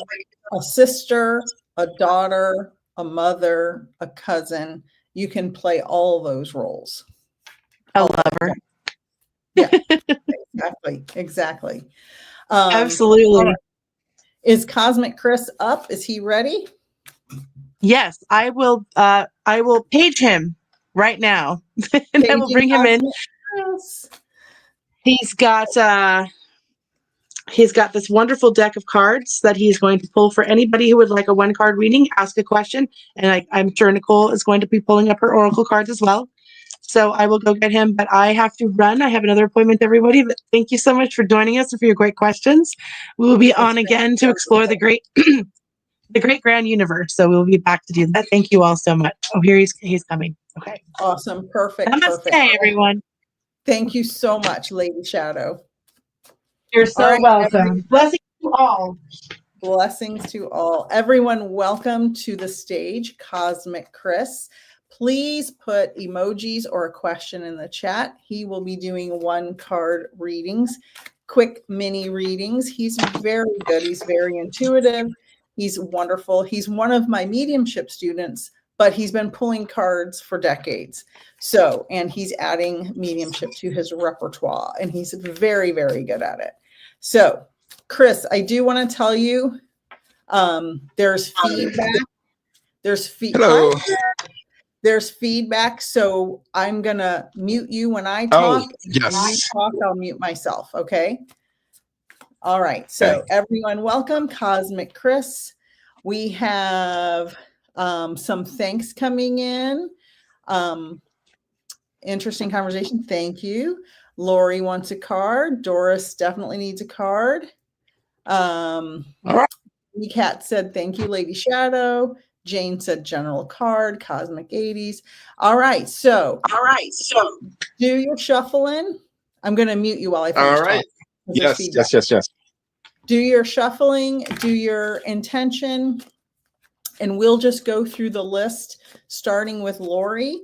a sister, a daughter, a mother, a cousin. You can play all those roles. A lover. Yeah, exactly. Absolutely. Right. Is Cosmic Chris up? Is he ready? Yes, I will page him right now. And I will bring him in. Chris. He's got this wonderful deck of cards that he's going to pull for anybody who would like a 1-card reading, ask a question. And I'm sure Nicole is going to be pulling up her oracle cards as well. So I will go get him, but I have to run. I have another appointment, everybody. But thank you so much for joining us and for your great questions. We will be on again to explore the great the great grand universe. So we'll be back to do that. Thank you all so much. Oh, here he's coming. Okay. Awesome. Perfect. Namaste, everyone. Thank you so much, Lady Shadowe. You're so welcome. Blessings to all. Blessings to all. Everyone, welcome to the stage, Cosmic Chris. Please put emojis or a question in the chat. He will be doing 1-card readings, quick mini readings. He's very good. He's very intuitive. He's wonderful. He's one of my mediumship students, but he's been pulling cards for decades. So, and he's adding mediumship to his repertoire, and he's very, very good at it. So, Chris, I do want to tell you, there's feedback. Hello. There's feedback, so I'm going to mute you when I talk. Oh, yes. When you talk, I'll mute myself, okay? All right, so everyone, welcome, Cosmic Chris. We have some thanks coming in. Interesting conversation, thank you. Lori wants a card. Doris definitely needs a card. All right. Kat said, thank you, Lady Shadowe. Jane said general card, Cosmic 80s. All right, so do your shuffling. I'm going to mute you while I finish. All right. Yes. Do your shuffling, do your intention, and we'll just go through the list, starting with Lori.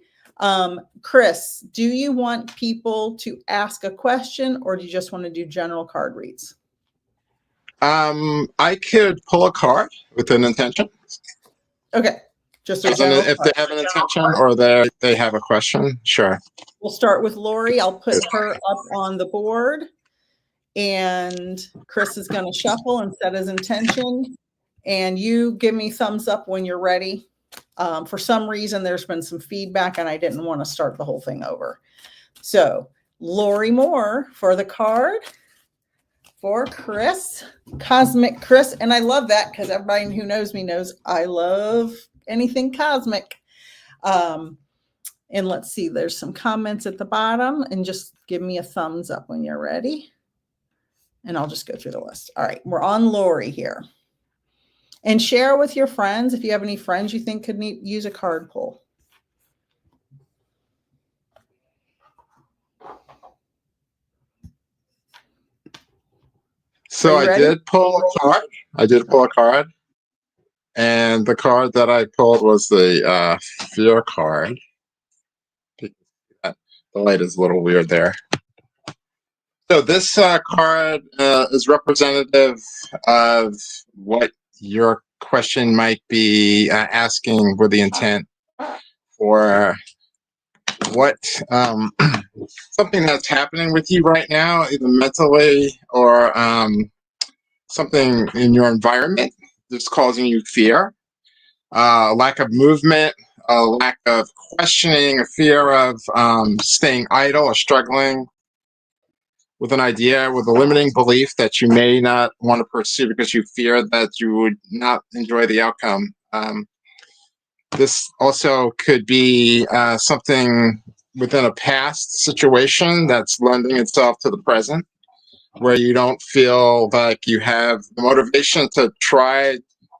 Chris, do you want people to ask a question, or do you just want to do general card reads? I could pull a card with an intention. Okay. Just if they have an intention or they have a question, sure. We'll start with Lori. I'll put her up on the board, and Chris is going to shuffle and set his intention. And you give me thumbs up when you're ready. For some reason, there's been some feedback, and I didn't want to start the whole thing over. So, Lori Moore for the card for Chris, Cosmic Chris. And I love that because everybody who knows me knows I love anything cosmic. And let's see, there's some comments at the bottom, and just give me a thumbs up when you're ready. And I'll just go through the list. All right, we're on Lori here. And share with your friends if you have any friends you think could use a card pull. So I did pull a card. And the card that I pulled was the fear card. The light is a little weird there. So this card is representative of what your question might be asking with the intent for what something that's happening with you right now, either mentally or something in your environment that's causing you fear, lack of movement, a lack of questioning, a fear of staying idle or struggling with an idea, with a limiting belief that you may not want to pursue because you fear that you would not enjoy the outcome. This also could be something within a past situation that's lending itself to the present, where you don't feel like you have the motivation to try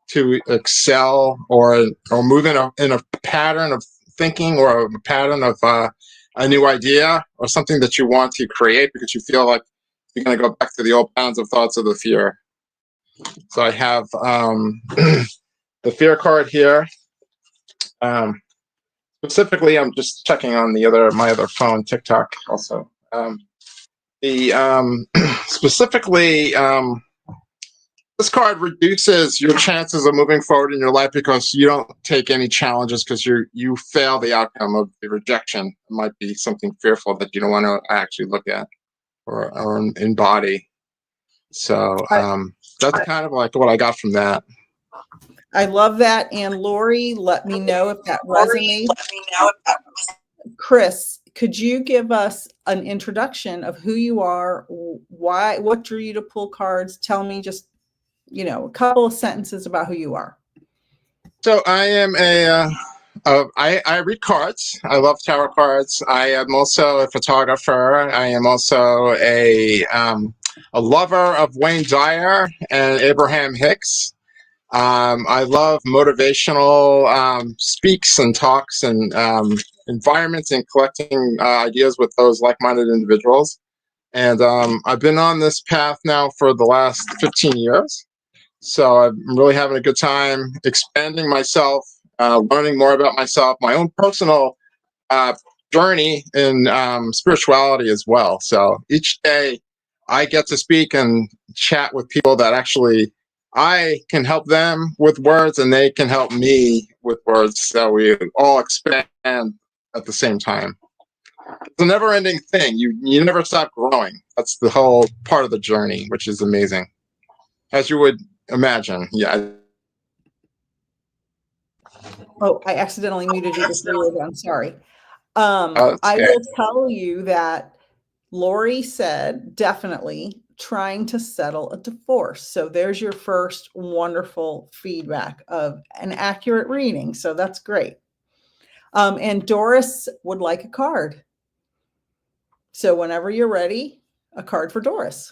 to excel or move in a pattern of thinking or a pattern of a new idea or something that you want to create because you feel like you're going to go back to the old patterns of thoughts of the fear. So I have the fear card here. Specifically, I'm just checking on my other phone, TikTok, also. Specifically, this card reduces your chances of moving forward in your life because you don't take any challenges because you fail the outcome of the rejection. It might be something fearful that you don't want to actually look at or embody. So that's kind of like what I got from that. I love that. And Lori, let me know if that resonates. Chris, could you give us an introduction of who you are, why, what drew you to pull cards? Tell me just, a couple of sentences about who you are. So I am I read cards. I love tarot cards. I am also a photographer. I am also a lover of Wayne Dyer and Abraham Hicks. I love motivational speaks and talks and environments and collecting ideas with those like-minded individuals. And I've been on this path now for the last 15 years. So I'm really having a good time expanding myself, learning more about myself, my own personal journey in spirituality as well. So each day I get to speak and chat with people that actually I can help them with words and they can help me with words. So we all expand at the same time. It's a never-ending thing. You never stop growing. That's the whole part of the journey, which is amazing. As you would imagine, yeah. Oh, I accidentally muted you before you were done. Sorry. I will tell you that Lori said definitely trying to settle a divorce. So there's your first wonderful feedback of an accurate reading. So that's great. And Doris would like a card. So whenever you're ready, a card for Doris.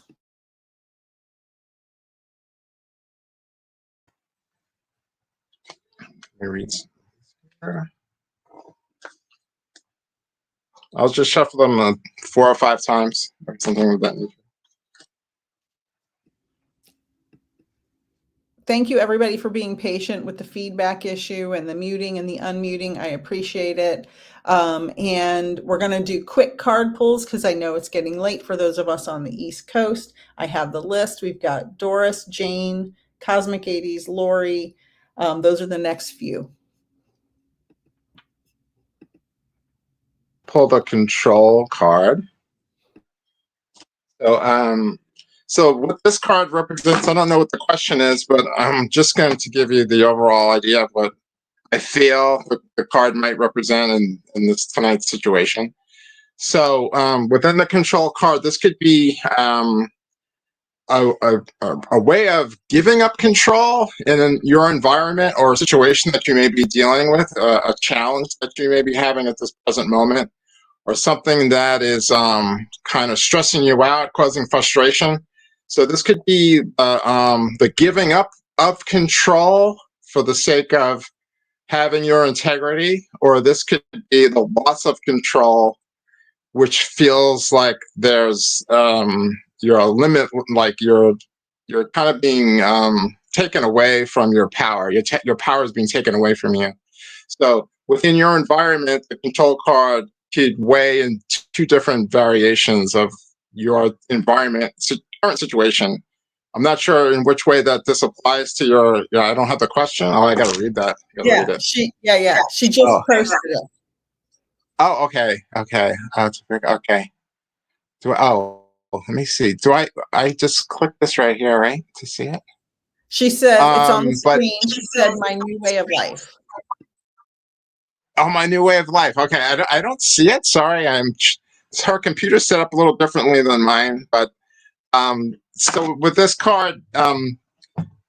I'll just shuffle them 4 or 5 times or something like that. Thank you, everybody, for being patient with the feedback issue and the muting and the unmuting. I appreciate it. And we're going to do quick card pulls because I know it's getting late for those of us on the East Coast. I have the list. We've got Doris, Jane, Cosmic 80s, Lori. Those are the next few. Pull the control card. So what this card represents, I don't know what the question is, but I'm just going to give you the overall idea of what I feel the card might represent in this tonight's situation. So within the control card, this could be a way of giving up control in your environment or a situation that you may be dealing with, a challenge that you may be having at this present moment, or something that is kind of stressing you out, causing frustration. So this could be the giving up of control for the sake of having your integrity, or this could be the loss of control, which feels like there's you're a limit, like you're kind of being taken away from your power. Your power is being taken away from you. So within your environment, the control card could weigh in 2 different variations of your environment, current situation. I'm not sure in which way that this applies to your. Yeah, I don't have the question. Oh, I got to read that. Yeah, read it. she just posted it. Oh, okay. Okay. Okay. Let me see. Do I just click this right here, right, to see it? She says it's on the screen. She said, "My new way of life." Oh, my new way of life. Okay, I don't see it. Sorry, her computer's set up a little differently than mine. But so with this card,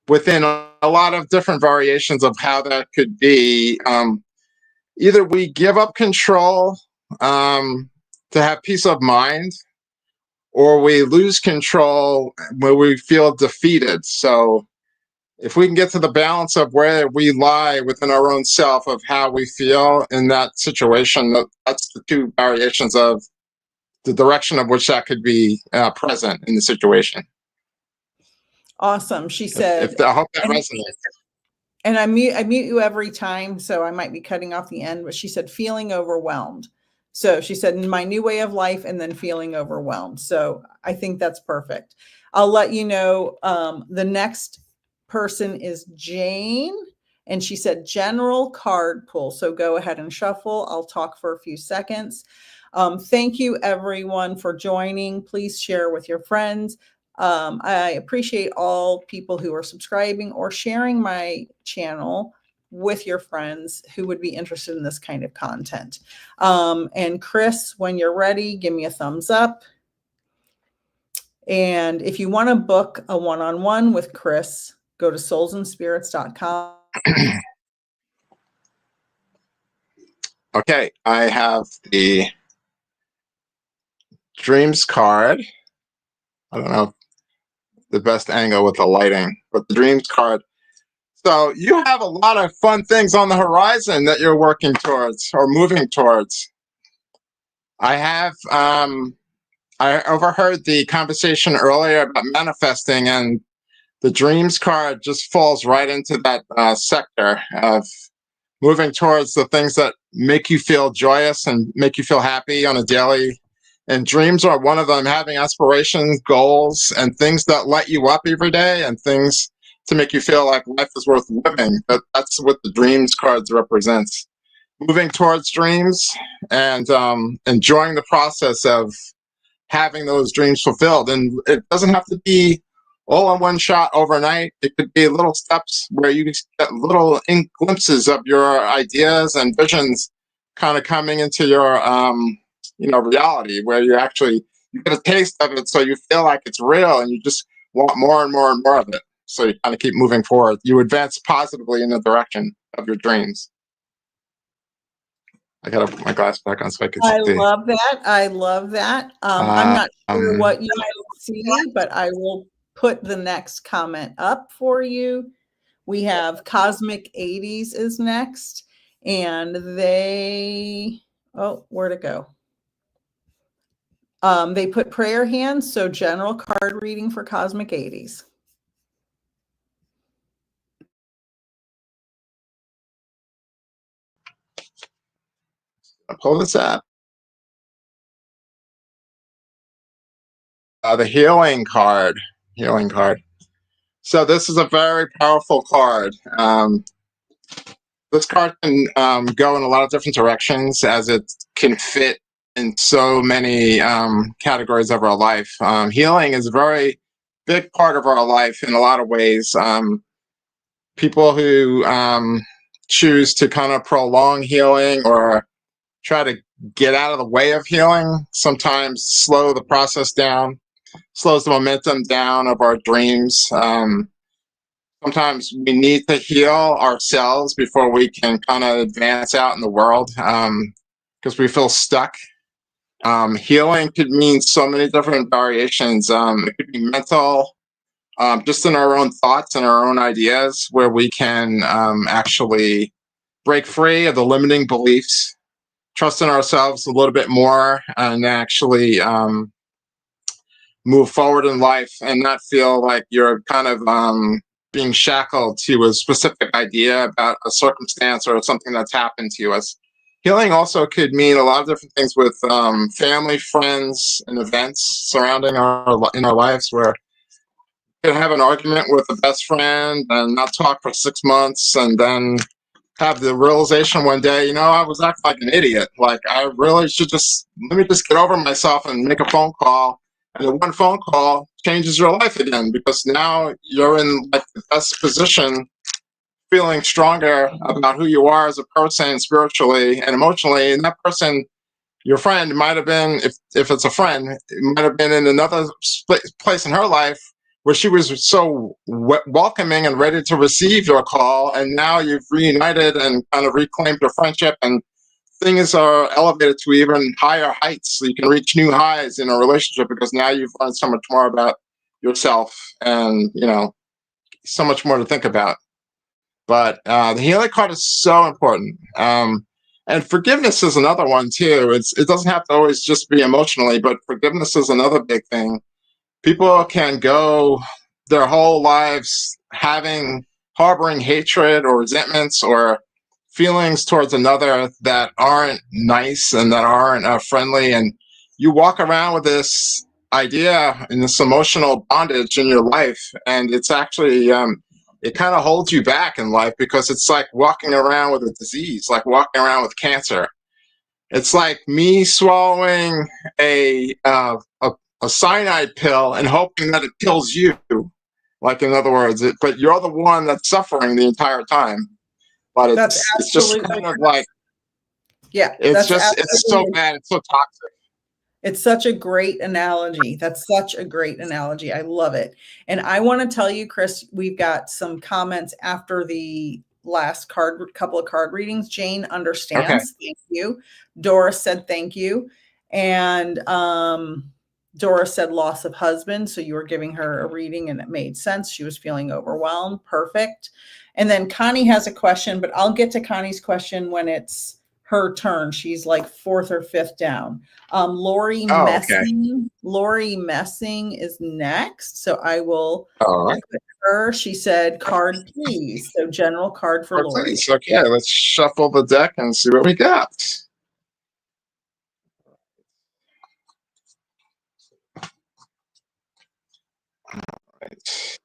within a lot of different variations of how that could be, either we give up control to have peace of mind, or we lose control when we feel defeated. So if we can get to the balance of where we lie within our own self of how we feel in that situation, that's the two variations of the direction of which that could be present in the situation. Awesome. She said, I hope that resonates. And I mute you every time, so I might be cutting off the end, but she said feeling overwhelmed. So she said my new way of life and then feeling overwhelmed. So I think that's perfect. I'll let you know. The next person is Jane, and she said general card pull. So go ahead and shuffle. I'll talk for a few seconds. Thank you everyone for joining. Please share with your friends. I appreciate all people who are subscribing or sharing my channel with your friends who would be interested in this kind of content. And Chris, when you're ready, give me a thumbs up. And if you want to book a one-on-one with Chris, go to soulsandspirits.com. Okay, I have the Dreams card. I don't know the best angle with the lighting, but the Dreams card. So you have a lot of fun things on the horizon that you're working towards or moving towards. I have, I overheard the conversation earlier about manifesting, and the Dreams card just falls right into that sector of moving towards the things that make you feel joyous and make you feel happy on a daily. And dreams are one of them, having aspirations, goals, and things that light you up every day and things to make you feel like life is worth living. That's what the Dreams cards represents. Moving towards dreams and enjoying the process of having those dreams fulfilled. And it doesn't have to be all in one shot overnight. It could be little steps where you get little glimpses of your ideas and visions kind of coming into your reality, where you get a taste of it, so you feel like it's real and you just want more and more and more of it. So you kind of keep moving forward. You advance positively in the direction of your dreams. I gotta put my glass back on so I can see. I love that. I love that. I'm not sure what you see, but I will put the next comment up for you. We have Cosmic 80s is next, and where'd it go? They put prayer hands, so general card reading for Cosmic 80s. I'll pull this up. The healing card. Healing card. So this is a very powerful card. This card can go in a lot of different directions, as it can fit in so many categories of our life. Healing is a very big part of our life in a lot of ways. People who choose to kind of prolong healing or try to get out of the way of healing sometimes slow the process down, slows the momentum down of our dreams. Sometimes we need to heal ourselves before we can kind of advance out in the world, because we feel stuck. Healing could mean so many different variations. It could be mental, just in our own thoughts and our own ideas, where we can actually break free of the limiting beliefs, trust in ourselves a little bit more, and actually move forward in life and not feel like you're kind of being shackled to a specific idea about a circumstance or something that's happened to us. Healing also could mean a lot of different things with family, friends, and events surrounding in our lives, where you can have an argument with a best friend and not talk for 6 months, and then have the realization one day, I was acting like an idiot. Like, I really should let me just get over myself and make a phone call. And the one phone call changes your life again, because now you're in like the best position, feeling stronger about who you are as a person, spiritually and emotionally. And that person, your friend, might have been, if it's a friend, it might have been in another place in her life where she was so welcoming and ready to receive your call. And now you've reunited and kind of reclaimed your friendship, and things are elevated to even higher heights. So you can reach new highs in a relationship because now you've learned so much more about yourself and, so much more to think about. But the healing card is so important. And forgiveness is another one too. It doesn't have to always just be emotionally, but forgiveness is another big thing. People can go their whole lives harboring hatred or resentments or feelings towards another that aren't nice and that aren't friendly. And you walk around with this idea and this emotional bondage in your life. And it's actually, it kind of holds you back in life because it's like walking around with a disease, like walking around with cancer. It's like me swallowing a cyanide pill and hoping that it kills you. Like, in other words, but you're the one that's suffering the entire time. But it's just kind of like, yeah, it's so bad. It's so toxic. It's such a great analogy. That's such a great analogy. I love it. And I want to tell you, Chris, we've got some comments after the last couple of card readings. Jane understands. Okay. Thank you. Doris said thank you. And Doris said loss of husband. So you were giving her a reading and it made sense. She was feeling overwhelmed. Perfect. And then Connie has a question, but I'll get to Connie's question when it's her turn. She's like 4th or 5th down. Lori Messing. Okay. Lori Messing is next. So I will put her. She said card, please. So general card for Lori. Please. Okay, let's shuffle the deck and see what we got. All right.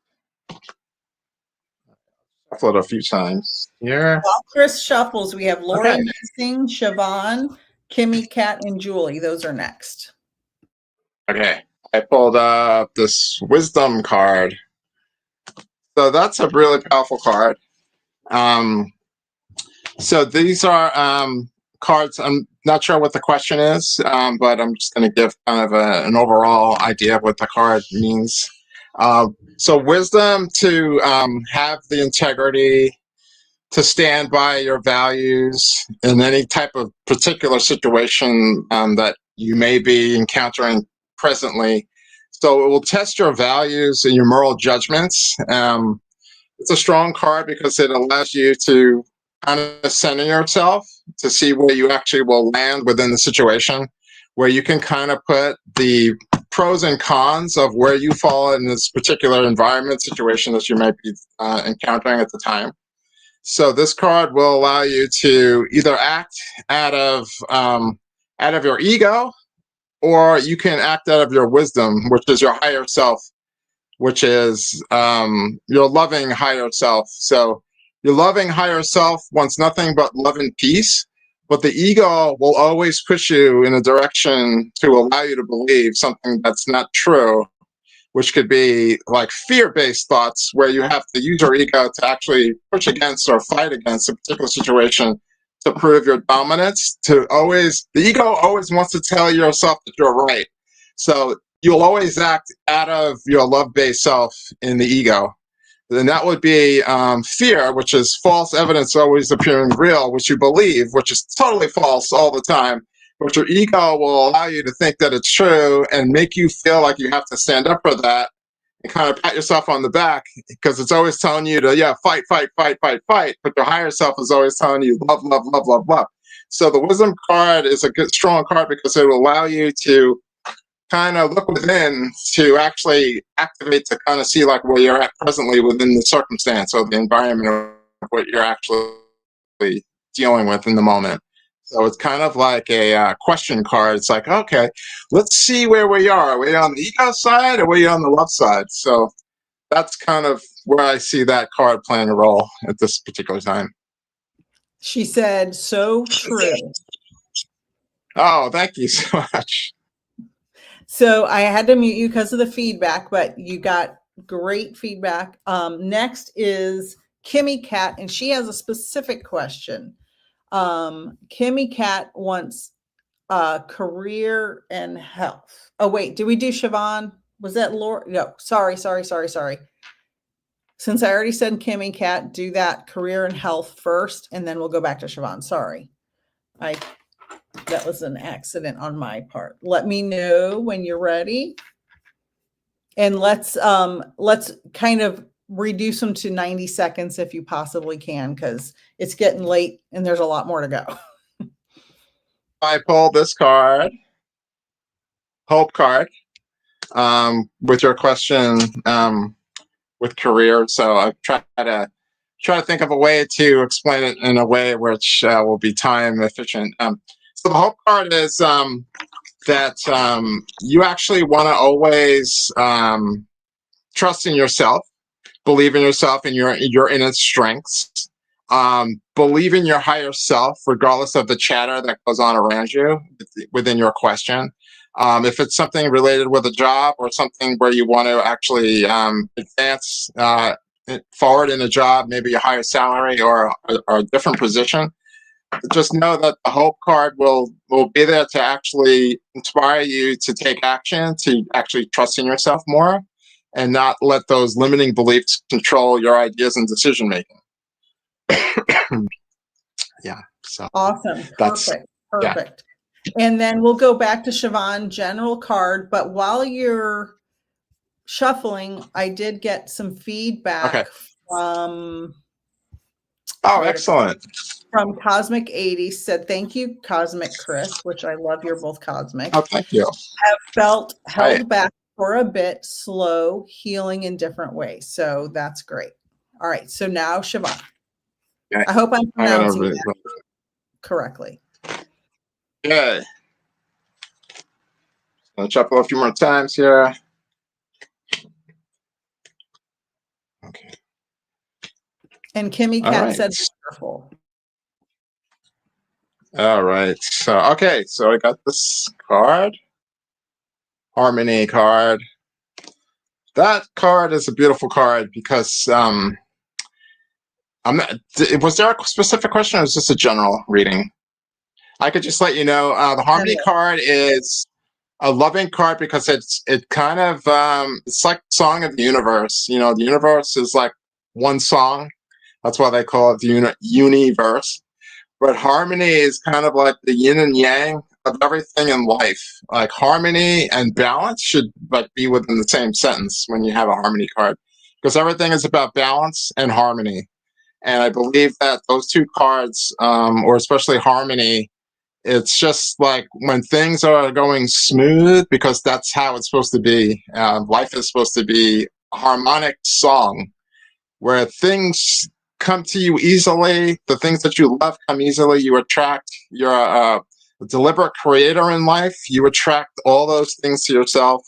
Shuffle it a few times here. While Chris shuffles, we have Lori Messing, Siobhan, Kimmy, Kat, and Julie. Those are next. Okay. I pulled up this wisdom card. So that's a really powerful card. So these are cards. I'm not sure what the question is, but I'm just going to give kind of an overall idea of what the card means. So wisdom, to have the integrity, to stand by your values in any type of particular situation that you may be encountering presently. So it will test your values and your moral judgments. It's a strong card because it allows you to kind of center yourself to see where you actually will land within the situation, where you can kind of put the pros and cons of where you fall in this particular environment situation that you might be encountering at the time. So this card will allow you to either act out of your ego, or you can act out of your wisdom, which is your higher self, which is your loving higher self. So your loving higher self wants nothing but love and peace, but the ego will always push you in a direction to allow you to believe something that's not true, which could be like fear-based thoughts where you have to use your ego to actually push against or fight against a particular situation to prove your dominance. The ego always wants to tell yourself that you're right. So you'll always act out of your love-based self in the ego. Then that would be fear, which is false evidence always appearing real, which you believe, which is totally false all the time. But your ego will allow you to think that it's true and make you feel like you have to stand up for that and kind of pat yourself on the back, because it's always telling you to, fight, fight, fight, fight, fight. But your higher self is always telling you love, love, love, love, love. So the wisdom card is a good, strong card because it will allow you to kind of look within to actually activate to kind of see like where you're at presently within the circumstance or the environment of what you're actually dealing with in the moment. So it's kind of like a question card. It's like, okay, let's see where we are. Are we on the ego side or are we on the love side? So that's kind of where I see that card playing a role at this particular time. She said, so true. Oh, thank you so much. So I had to mute you because of the feedback, but you got great feedback. Next is Kimmy Cat, and she has a specific question. Kimmy Cat wants career and health. Oh, wait, did we do Siobhan? Was that Laura? No, sorry. Since I already said Kimmy Cat, do that career and health first, and then we'll go back to Siobhan. Sorry. That was an accident on my part. Let me know when you're ready. And let's kind of reduce them to 90 seconds if you possibly can, because it's getting late and there's a lot more to go. I pulled this card, Hope card, with your question with career. So I try to think of a way to explain it in a way which will be time efficient. So the Hope card is that you actually want to always trust in yourself, believe in yourself and your innate strengths. Believe in your higher self, regardless of the chatter that goes on around you within your question. If it's something related with a job or something where you want to actually advance forward in a job, maybe a higher salary or a different position, just know that the Hope card will be there to actually inspire you to take action, to actually trust in yourself more, and not let those limiting beliefs control your ideas and decision making. Yeah. So Awesome. Perfect. Yeah. Perfect. And then we'll go back to Siobhan, general card. But while you're shuffling, I did get some feedback from. Oh, excellent. From Cosmic 80 said, thank you, Cosmic Chris, which I love. You're both cosmic. Oh, thank you. Have felt held back for a bit, slow, healing in different ways. So that's great. All right. So now, Siobhan. Okay. I hope I'm pronouncing that correctly. Okay. I'll shuffle a few more times here. Okay. And Kimmy Cat said wonderful. All right. So, okay. So I got this card. Harmony card. That card is a beautiful card because I'm not, was there a specific question or was this a general reading? I could just let you know the Harmony card is a loving card because it kind of it's like Song of the Universe. You know, the universe is like one song. That's why they call it the universe. But harmony is kind of like the yin and yang of everything in life. Like harmony and balance should like be within the same sentence when you have a harmony card, because everything is about balance and harmony. And I believe that those two cards, or especially harmony, it's just like when things are going smooth, because that's how it's supposed to be. Life is supposed to be a harmonic song where things come to you easily. The things that you love come easily. You attract. You're a deliberate creator in life. You attract all those things to yourself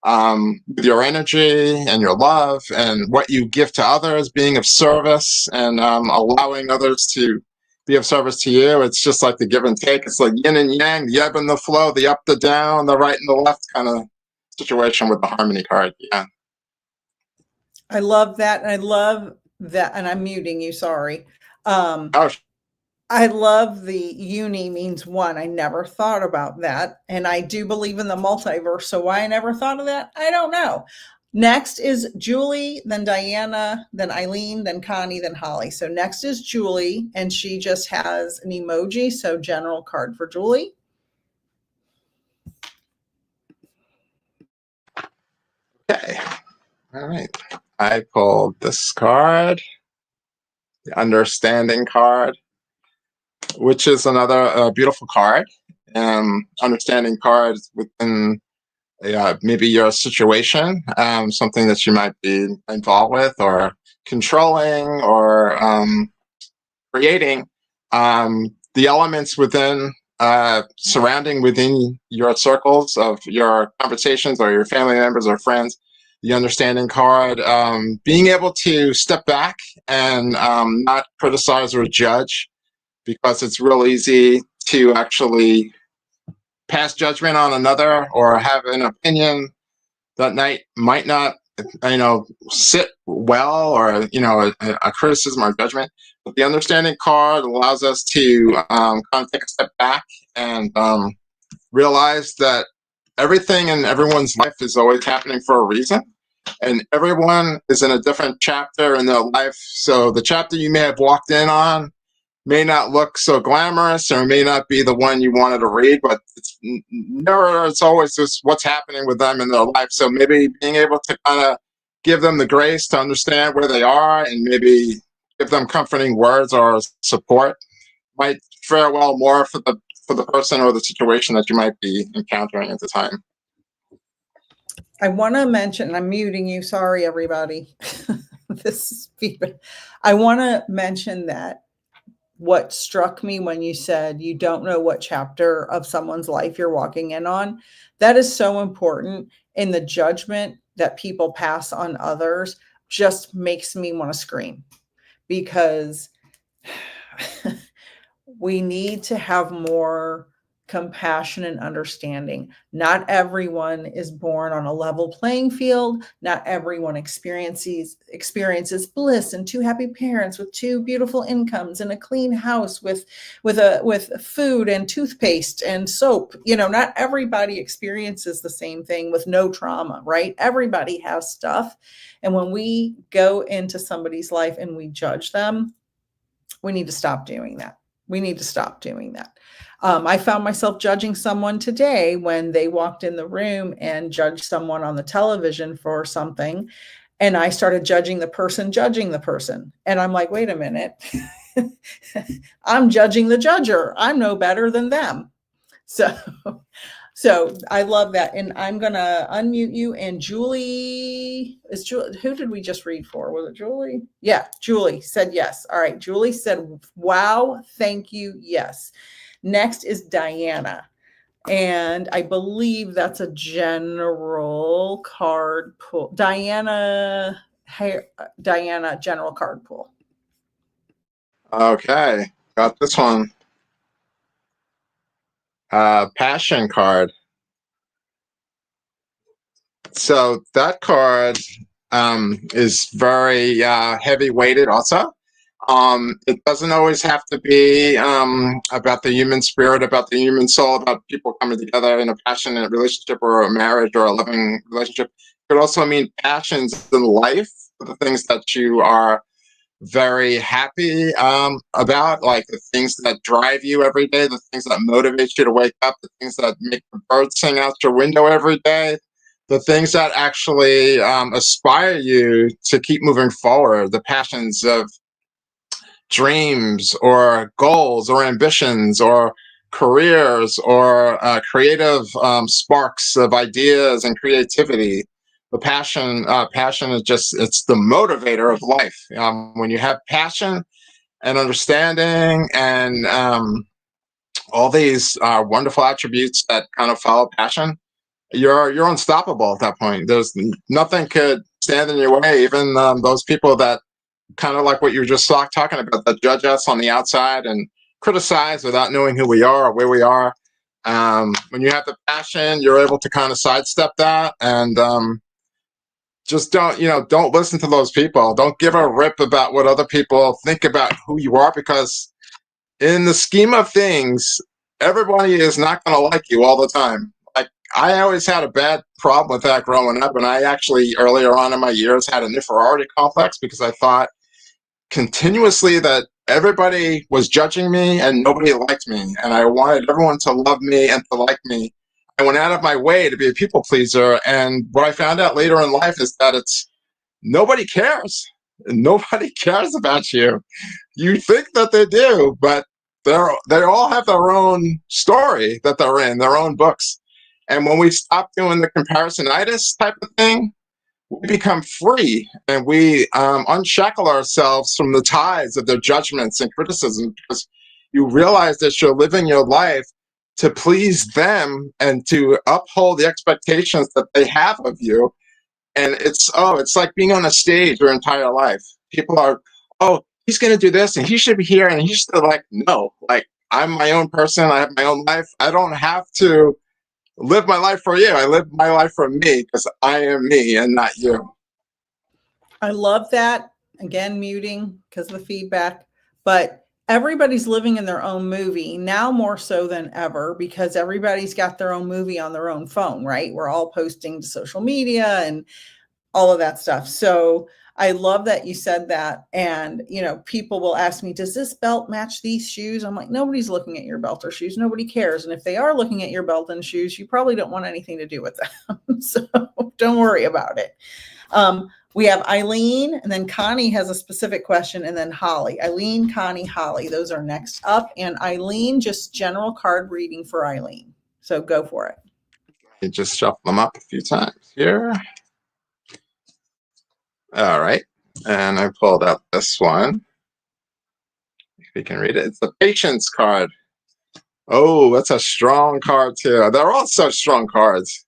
with your energy and your love and what you give to others, being of service and allowing others to be of service to you. It's just like the give and take. It's like yin and yang, the ebb and the flow, the up, the down, the right and the left kind of situation with the harmony card. Yeah. I love that. And I love that. And I'm muting you. Sorry. I love the uni means one. I never thought about that. And I do believe in the multiverse. So why I never thought of that, I don't know. Next is Julie, then Diana, then Eileen, then Connie, then Holly. So next is Julie, and she just has an emoji. So general card for Julie. Okay. All right. I pulled this card, the Understanding card, which is another beautiful card. Understanding cards within maybe your situation, something that you might be involved with or controlling or creating. The elements within surrounding within your circles of your conversations or your family members or friends. The Understanding card, being able to step back and not criticize or judge, because it's real easy to actually pass judgment on another or have an opinion that might not, sit well, or, a criticism or judgment. But the Understanding card allows us to kind of take a step back and realize that everything in everyone's life is always happening for a reason. And everyone is in a different chapter in their life. So the chapter you may have walked in on may not look so glamorous or may not be the one you wanted to read, but it's always just what's happening with them in their life. So maybe being able to kind of give them the grace to understand where they are and maybe give them comforting words or support might fare well more for the person or the situation that you might be encountering at the time. I want to mention, I'm muting you. Sorry, everybody. This is feedback. I want to mention that what struck me when you said you don't know what chapter of someone's life you're walking in on, that is so important. In the judgment that people pass on others just makes me want to scream, because we need to have more compassion and understanding. Not everyone is born on a level playing field. Not everyone experiences bliss and 2 happy parents with 2 beautiful incomes and a clean house with food and toothpaste and soap. You know, not everybody experiences the same thing with no trauma, right? Everybody has stuff. And when we go into somebody's life and we judge them, we need to stop doing that. We need to stop doing that. I found myself judging someone today when they walked in the room and judged someone on the television for something. And I started judging the person. And I'm like, wait a minute. I'm judging the judger. I'm no better than them. So I love that. And I'm going to unmute you. And Julie, who did we just read for? Was it Julie? Yeah, Julie said yes. All right. Julie said, wow, thank you. Yes. Next is Diana. And I believe that's a general card pool. Diana, general card pool. Okay, got this one. Passion card. So that card is very heavy weighted also. It doesn't always have to be about the human spirit, about the human soul, about people coming together in a passionate relationship or a marriage or a loving relationship. It could also mean passions in life, the things that you are very happy about, like the things that drive you every day, the things that motivate you to wake up, the things that make the birds sing out your window every day, the things that actually aspire you to keep moving forward, the passions of dreams or goals or ambitions or careers or creative sparks of ideas and creativity. The passion is just, it's the motivator of life. When you have passion and understanding and all these wonderful attributes that kind of follow passion, you're unstoppable at that point. There's nothing could stand in your way. Even those people that kind of like what you were just talking about, that judge us on the outside and criticize without knowing who we are or where we are. When you have the passion, you're able to kind of sidestep that and just don't listen to those people. Don't give a rip about what other people think about who you are, because in the scheme of things, everybody is not going to like you all the time. Like, I always had a bad problem with that growing up, and I actually earlier on in my years had an inferiority complex because I thought continuously that everybody was judging me and nobody liked me, and I wanted everyone to love me and to like me. I went out of my way to be a people pleaser, and what I found out later in life is that nobody cares. Nobody cares about you. You think that they do, but they all have their own story that they're in, their own books. And when we stop doing the comparisonitis type of thing, we become free and we unshackle ourselves from the ties of their judgments and criticism, because you realize that you're living your life to please them and to uphold the expectations that they have of you. And it's like being on a stage your entire life. People are, oh, he's going to do this and he should be here. And he's still like, no, like, I'm my own person. I have my own life. I don't have to live my life for you. I live my life for me because I am me and not you. I love that. Again, muting because of the feedback, but everybody's living in their own movie now, more so than ever, because everybody's got their own movie on their own phone, right? We're all posting to social media and all of that stuff. So I love that you said that. And, people will ask me, does this belt match these shoes? I'm like, nobody's looking at your belt or shoes. Nobody cares. And if they are looking at your belt and shoes, you probably don't want anything to do with them. So don't worry about it. We have Eileen, and then Connie has a specific question, and then Holly. Eileen, Connie, Holly. Those are next up. And Eileen, just general card reading for Eileen. So go for it. You just shuffle them up a few times here. All right. And I pulled out this one. If you can read it. It's the Patience card. Oh, that's a strong card too. They're all such strong cards.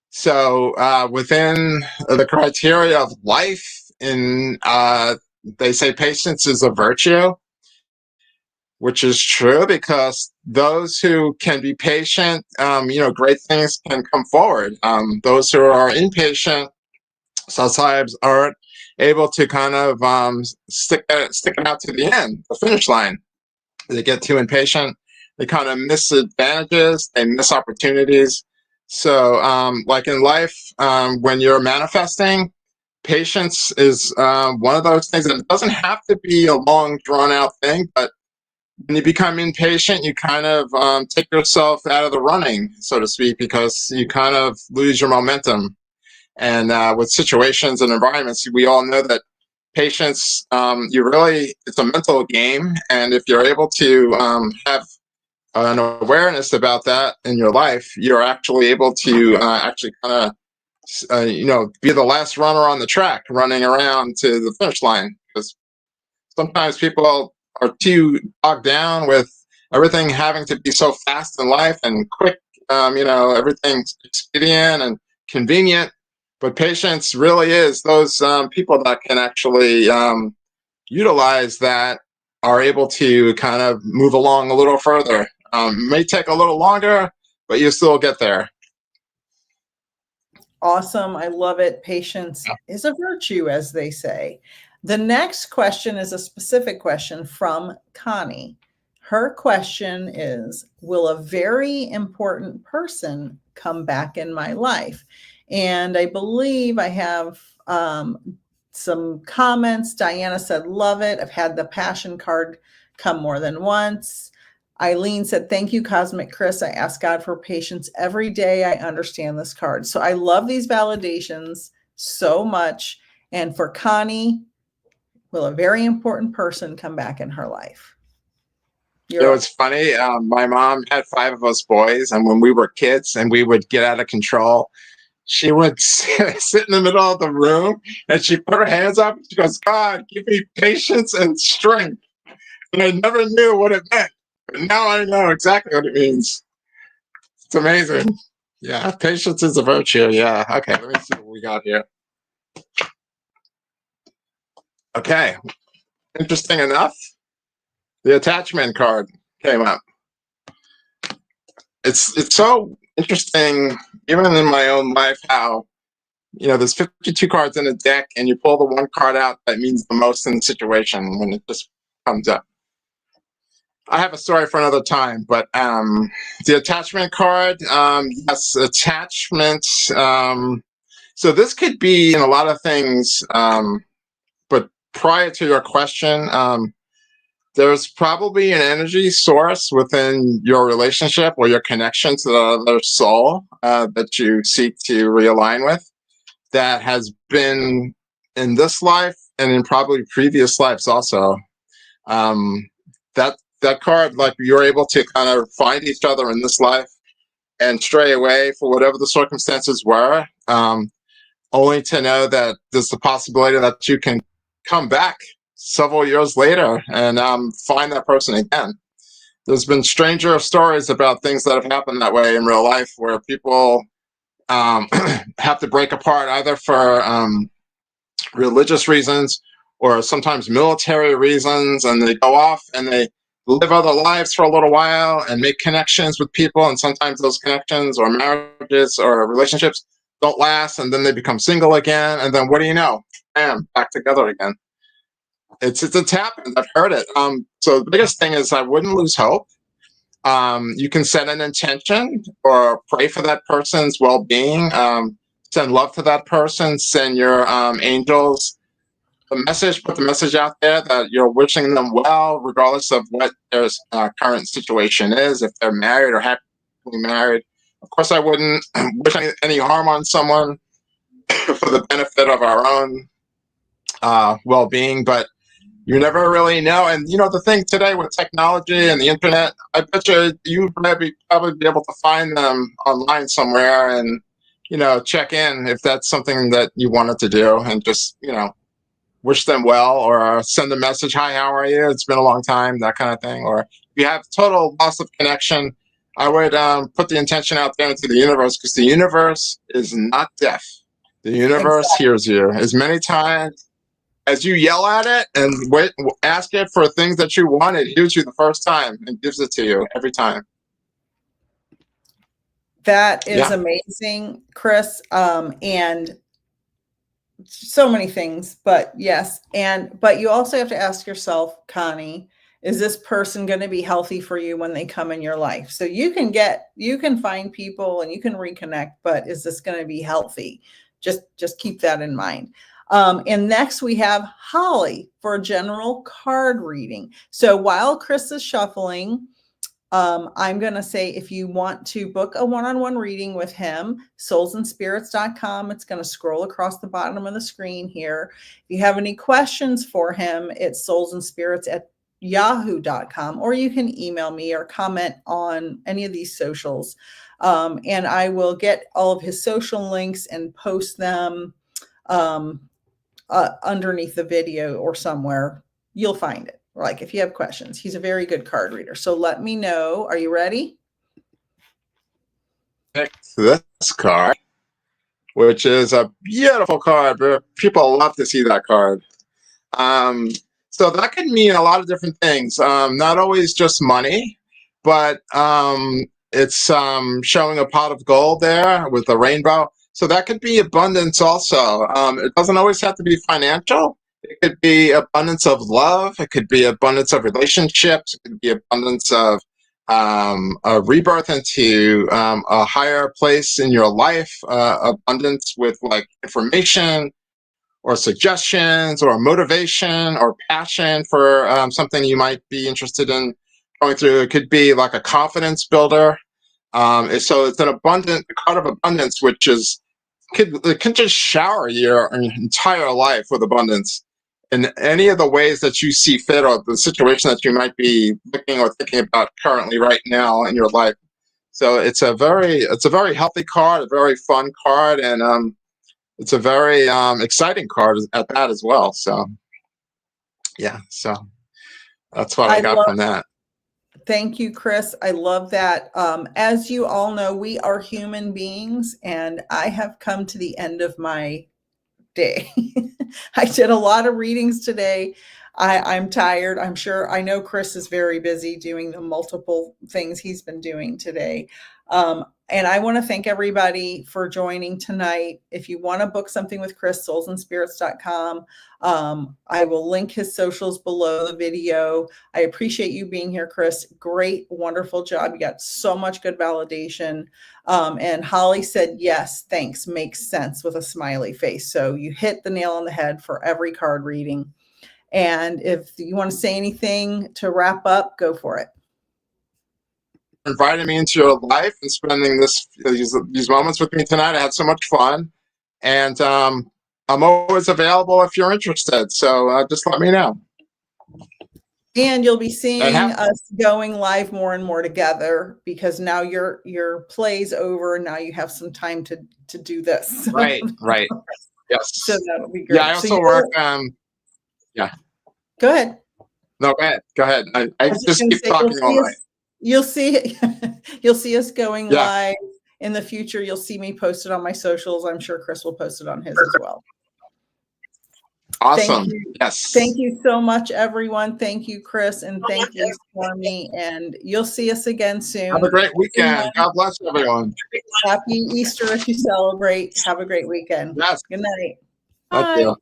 So within the criteria of life, they say patience is a virtue, which is true, because those who can be patient, great things can come forward. Those who are impatient sometimes aren't able to kind of stick it out to the end, the finish line. They get too impatient. They kind of miss advantages. They miss opportunities. So, like in life, when you're manifesting, patience is one of those things that doesn't have to be a long, drawn-out thing, but when you become impatient, you kind of take yourself out of the running, so to speak, because you kind of lose your momentum. And with situations and environments, we all know that patience, it's a mental game. And if you're able to have an awareness about that in your life, you're actually able to actually kind of, be the last runner on the track, running around to the finish line. Because sometimes people are too bogged down with everything having to be so fast in life and quick, everything's expedient and convenient. But patience really is those people that can actually utilize that, are able to kind of move along a little further. May take a little longer, but you still get there. Awesome. I love it. Patience is a virtue, as they say. The next question is a specific question from Connie. Her question is, will a very important person come back in my life? And I believe I have some comments. Diana said, love it. I've had the passion card come more than once. Eileen said, thank you, Cosmic Chris. I ask God for patience every day. I understand this card. So I love these validations so much. And for Connie, will a very important person come back in her life? It's funny. My mom had 5 of us boys, and when we were kids and we would get out of control, she would sit in the middle of the room and she put her hands up. She goes, God, give me patience and strength. And I never knew what it meant. But now I know exactly what it means. It's amazing. Yeah, patience is a virtue. Yeah. Okay, let me see what we got here. Okay. Interesting enough, the attachment card came up. It's so interesting, even in my own life, how there's 52 cards in a deck, and you pull the one card out that means the most in the situation when it just comes up. I have a story for another time, but the attachment card, yes, attachment. So this could be in a lot of things, but prior to your question, there's probably an energy source within your relationship or your connection to the other soul that you seek to realign with, that has been in this life and in probably previous lives also. That card, like, you're able to kind of find each other in this life and stray away for whatever the circumstances were, only to know that there's the possibility that you can come back several years later and find that person again. There's been stranger stories about things that have happened that way in real life, where people have to break apart either for religious reasons or sometimes military reasons, and they go off and they live other lives for a little while and make connections with people, and sometimes those connections or marriages or relationships don't last, and then they become single again, and then what do you know? Bam, back together again. It's happened. I've heard it. So the biggest thing is I wouldn't lose hope. You can set an intention or pray for that person's well-being. Send love to that person. Send your angels the message. Put the message out there that you're wishing them well, regardless of what their current situation is. If they're married or happily married, of course I wouldn't wish any harm on someone. for the benefit of our own well-being, but you never really know. And you know, the thing today with technology and the internet, I bet you probably be able to find them online somewhere, and you know, check in if that's something that you wanted to do, and just, you know, wish them well, or send a message, hi, how are you, it's been a long time, that kind of thing. Or if you have total loss of connection, I would put the intention out there into the universe, because the universe is not deaf. The universe hears you as many times as you yell at it and ask it for things that you want. It hears you the first time and gives it to you every time. That is amazing, Chris. And so many things, but yes. But you also have to ask yourself, Connie, is this person going to be healthy for you when they come in your life? So you can find people and you can reconnect, but is this going to be healthy? Just keep that in mind. And next we have Holly for a general card reading. So while Chris is shuffling, I'm going to say, if you want to book a one-on-one reading with him, soulsandspirits.com. It's going to scroll across the bottom of the screen here. If you have any questions for him, it's soulsandspirits@yahoo.com, or you can email me or comment on any of these socials. And I will get all of his social links and post them underneath the video or somewhere. You'll find it. Like, if you have questions, he's a very good card reader. So let me know. Are you ready? Pick this card, which is a beautiful card. People love to see that card. So that could mean a lot of different things. Not always just money, but it's showing a pot of gold there with a rainbow. So that could be abundance also. It doesn't always have to be financial. It could be abundance of love. It could be abundance of relationships. It could be abundance of a rebirth into a higher place in your life. Abundance with like information or suggestions or motivation or passion for something you might be interested in going through. It could be like a confidence builder. So it's a card of abundance, which is it can just shower your entire life with abundance in any of the ways that you see fit, or the situation that you might be looking or thinking about currently right now in your life. So it's a very healthy card, a very fun card, and it's a very exciting card at that as well. So yeah, so that's what I got from that. Thank you, Chris. I love that. As you all know, we are human beings, and I have come to the end of my day. I did a lot of readings today. I'm tired. I know Chris is very busy doing the multiple things he's been doing today. And I want to thank everybody for joining tonight. If you want to book something with Chris, soulsandspirits.com. I will link his socials below the video. I appreciate you being here, Chris. Great, wonderful job. You got so much good validation. And Holly said, yes, thanks, makes sense, with a smiley face. So you hit the nail on the head for every card reading. And if you want to say anything to wrap up, go for it. Inviting me into your life and spending these moments with me tonight. I had so much fun, and I'm always available if you're interested. So just let me know. And you'll be seeing us going live more and more together, because now your play's over. Now you have some time to do this. Right. Yes. So that'll be great. Yeah, I also work. Yeah. Go ahead. No, go ahead. I just keep talking all night. You'll see us going live in the future. You'll see me post it on my socials. I'm sure Chris will post it on his as well. Awesome. Yes. Thank you so much, everyone. Thank you, Chris, and thank you, Stormy. And you'll see us again soon. Have a great weekend. God bless everyone. Happy Easter if you celebrate. Have a great weekend. Yes. Good night. Thank you.